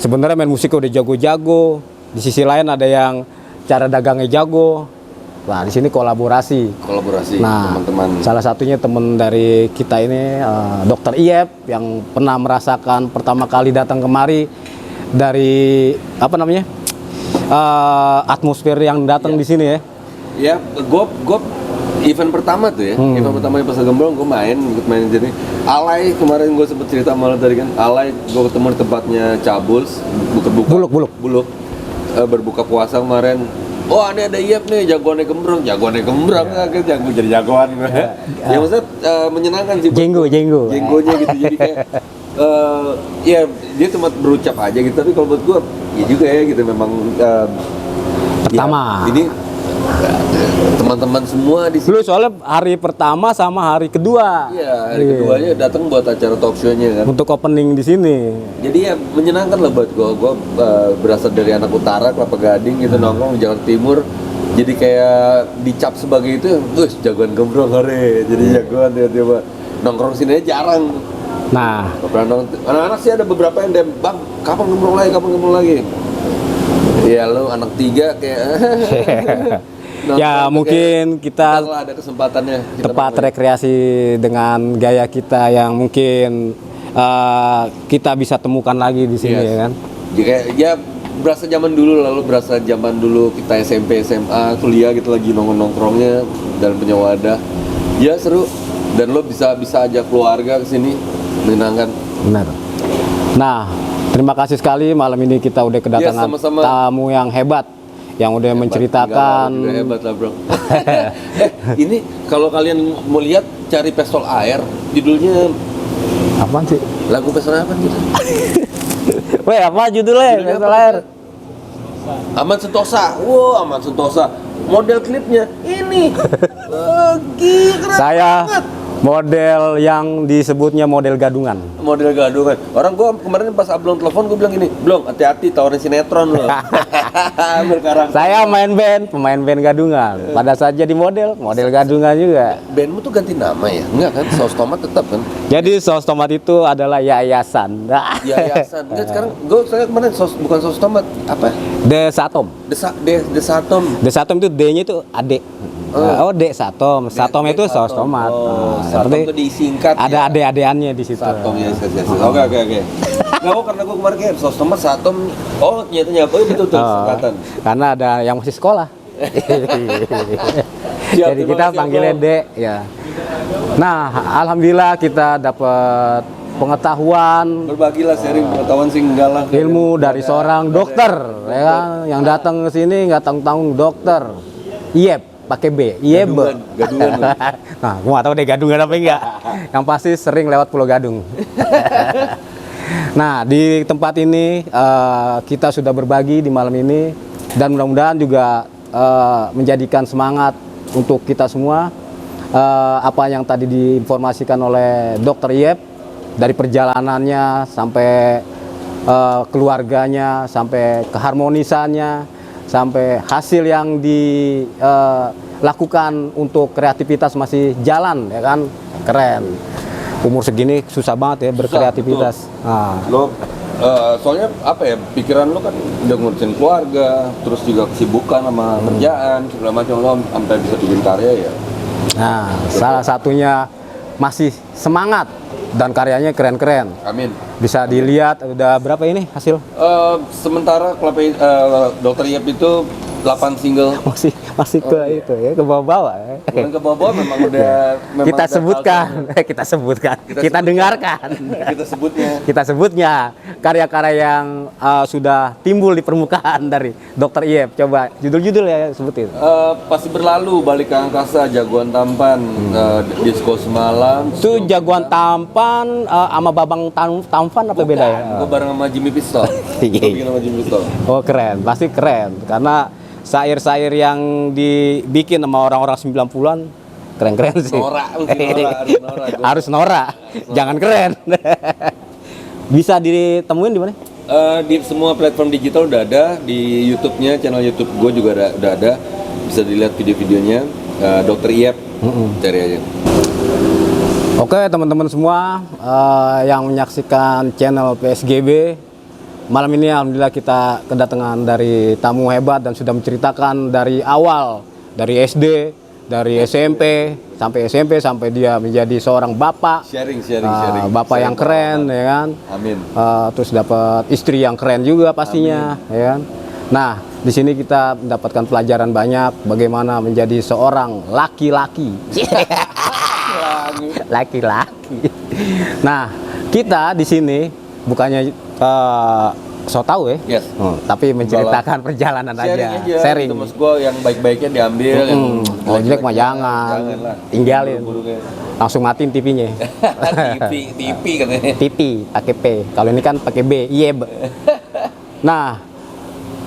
sebenarnya main musik udah jago-jago. Di sisi lain ada yang cara dagangnya jago. Nah, di sini kolaborasi. Nah, teman-teman. salah satunya teman dari kita ini, Dokter Iep, yang pernah merasakan pertama kali datang kemari dari apa namanya atmosfer yang datang di sini ya. Ya, gue event pertama tuh ya, event pertama di Pasar Gembrong gue ikut main jadi Alay. Kemarin gue sempet cerita malah tadi kan, Alay gue ketemu di tempatnya Cabuls, Buluk. Berbuka puasa kemarin. Oh, ini ada Iep nih, jagoannya Gembrong kan, jadi jagoan gue. Ya maksudnya menyenangkan sih. Jenggonya gitu, jadi kayak ya dia cuma berucap aja gitu, tapi kalau buat gue ya juga ya gitu, memang Pertama. ya, ini teman-teman semua di sini. Lu soalnya hari pertama sama hari kedua. Iya, hari keduanya datang buat acara talk show-nya kan. Untuk opening di sini. Jadi ya menyenangkan lah buat gue. Gue berasal dari anak utara, Kelapa Gading gitu, nongkrong di Jakarta Timur. Jadi kayak dicap sebagai itu, jagoan Gembrong hari. Jadi jagoan tiba-tiba nongkrong sini aja jarang. Nah, Anak-anak sih ada beberapa yang dem, Bang, kapan Gembrong lagi? Ya lu anak 3 kayak ya mungkin kita ada kesempatannya tepat rekreasi dengan gaya kita yang mungkin kita bisa temukan lagi di sini ya kan. Ya berasa zaman dulu kita SMP, SMA, kuliah gitu lagi nongkrongnya dan punya wadah. Ya seru, dan lo bisa ajak keluarga ke sini, menyenangkan. Benar. Nah, terima kasih sekali malam ini kita udah kedatangan sama-sama. tamu yang hebat yang udah menceritakan. Juga hebat lah bro. Ini kalau kalian mau lihat, cari Pistol Air, judulnya Apaan sih? lagu Pistol Air apa gitu? Weh, apa judulnya? Pistol Air. Aman Sentosa. Wow, Aman Sentosa. Model klipnya ini. Gila. Saya model yang disebutnya model gadungan. Orang gua kemarin pas Ablong telepon, gua bilang gini, "Blong, hati-hati tawarin sinetron lo." Berkarang. Saya pemain band gadungan. Pada saat jadi model gadungan juga. Bandmu tuh ganti nama ya? Enggak kan? Saus Tomat tetap kan? Jadi Saus Tomat itu adalah yayasan. Yayasan. Enggak, sekarang saya kemarin bukan Saus Tomat, apa? Desatom. Desatom. Desatom itu D-nya itu adik. Oh, Desatom. Satom itu Saus Tomat. Satom itu disingkat. Ada ade-adeannya di situ. Satom ya. Oke. Enggak, karena gua kemarin kayak Saus Tomat, Satom. Oh, ternyata betul singkatan. Karena ada yang masih sekolah. Jadi kita panggilnya Dek ya. Nah, alhamdulillah kita dapat pengetahuan, Berbagilah sharing pengetahuan sih enggak lah. ilmu dari seorang dokter ya kan, yang datang ke sini nggak tanggung dokter. Iep pakai B. Iep. Gadungan. Nah, gua nggak tahu deh gadungan apa enggak. Yang pasti sering lewat Pulau Gadung. Nah, di tempat ini kita sudah berbagi di malam ini, dan mudah-mudahan juga menjadikan semangat untuk kita semua. Apa yang tadi diinformasikan oleh Dokter Iep, dari perjalanannya sampai keluarganya, sampai keharmonisannya, sampai hasil yang dilakukan untuk kreativitas masih jalan ya kan, keren. Umur segini susah banget ya berkreativitas. Nah. Lo soalnya apa ya, pikiran lo kan udah ngurusin keluarga, terus juga kesibukan sama kerjaan segala macam, lo sampai bisa bikin karya ya. Nah, salah satunya masih semangat dan karyanya keren-keren. Amin. Bisa dilihat udah berapa ini hasil? Sementara Dokter Iep itu 8 single. Masih ke itu ya, ke bawah-bawah ya. Bukan ke bawah, memang udah Kita sebutkan, kita dengarkan. Kita sebutnya karya-karya yang sudah timbul di permukaan dari Dokter Iep. Coba judul-judul ya sebutin. Pasti berlalu, Balik ke Angkasa, Jagoan Tampan, Disko Semalam. Itu Jagoan Tampan sama Babang Tampan apa beda ya? Gue bareng sama Jimmy Pistol. Gue bikin sama Jimmy Pistol. Oh keren, pasti keren karena syair-syair yang dibikin sama orang-orang 90-an keren-keren sih. Norak, harus norak. Harus norak, jangan keren. Bisa ditemuin di mana? Di semua platform digital udah ada, di YouTube-nya, channel YouTube gue juga udah ada. Bisa dilihat video-videonya. Dr. Iep, cari aja. Oke teman-teman semua yang menyaksikan channel PSGB, malam ini alhamdulillah kita kedatangan dari tamu hebat dan sudah menceritakan dari awal, dari SD, dari SMP sampai dia menjadi seorang bapak, Sharing. bapak yang keren, ya kan? Amin. Terus dapat istri yang keren juga pastinya, ya kan? Nah, di sini kita mendapatkan pelajaran banyak bagaimana menjadi seorang laki-laki. Laki-laki. Nah, kita di sini bukannya so tahu ya, Yes. tapi menceritakan perjalanan aja, sharing. Itu maksud gue yang baik-baiknya diambil, yang jelek mah jangan, lah. tinggalin, Buruk-buruknya. langsung matiin TV-nya. TV katanya. TV pakai P, kalau ini kan pakai B, Ieb. Nah,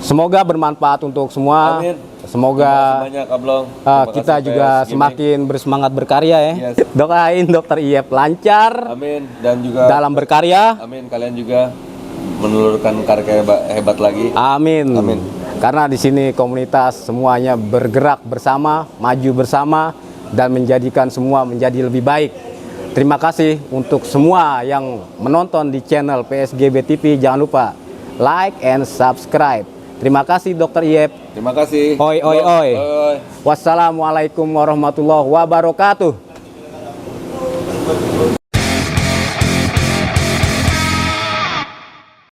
semoga bermanfaat untuk semua. Amin. Semoga Terima kasih banyak, Ablong. Terima kita kasih, juga PS, semakin bersemangat berkarya ya. Yes. Doain Dokter Iep lancar Amin. Dan juga dalam berkarya. amin, kalian juga menelurkan karya hebat lagi. Amin. Amin. Karena di sini komunitas semuanya bergerak bersama, maju bersama, dan menjadikan semua menjadi lebih baik. Terima kasih untuk semua yang menonton di channel PSGB TV. Jangan lupa like and subscribe. Terima kasih Dokter Iep. Terima kasih. Oi. Oi. Wassalamualaikum warahmatullahi wabarakatuh.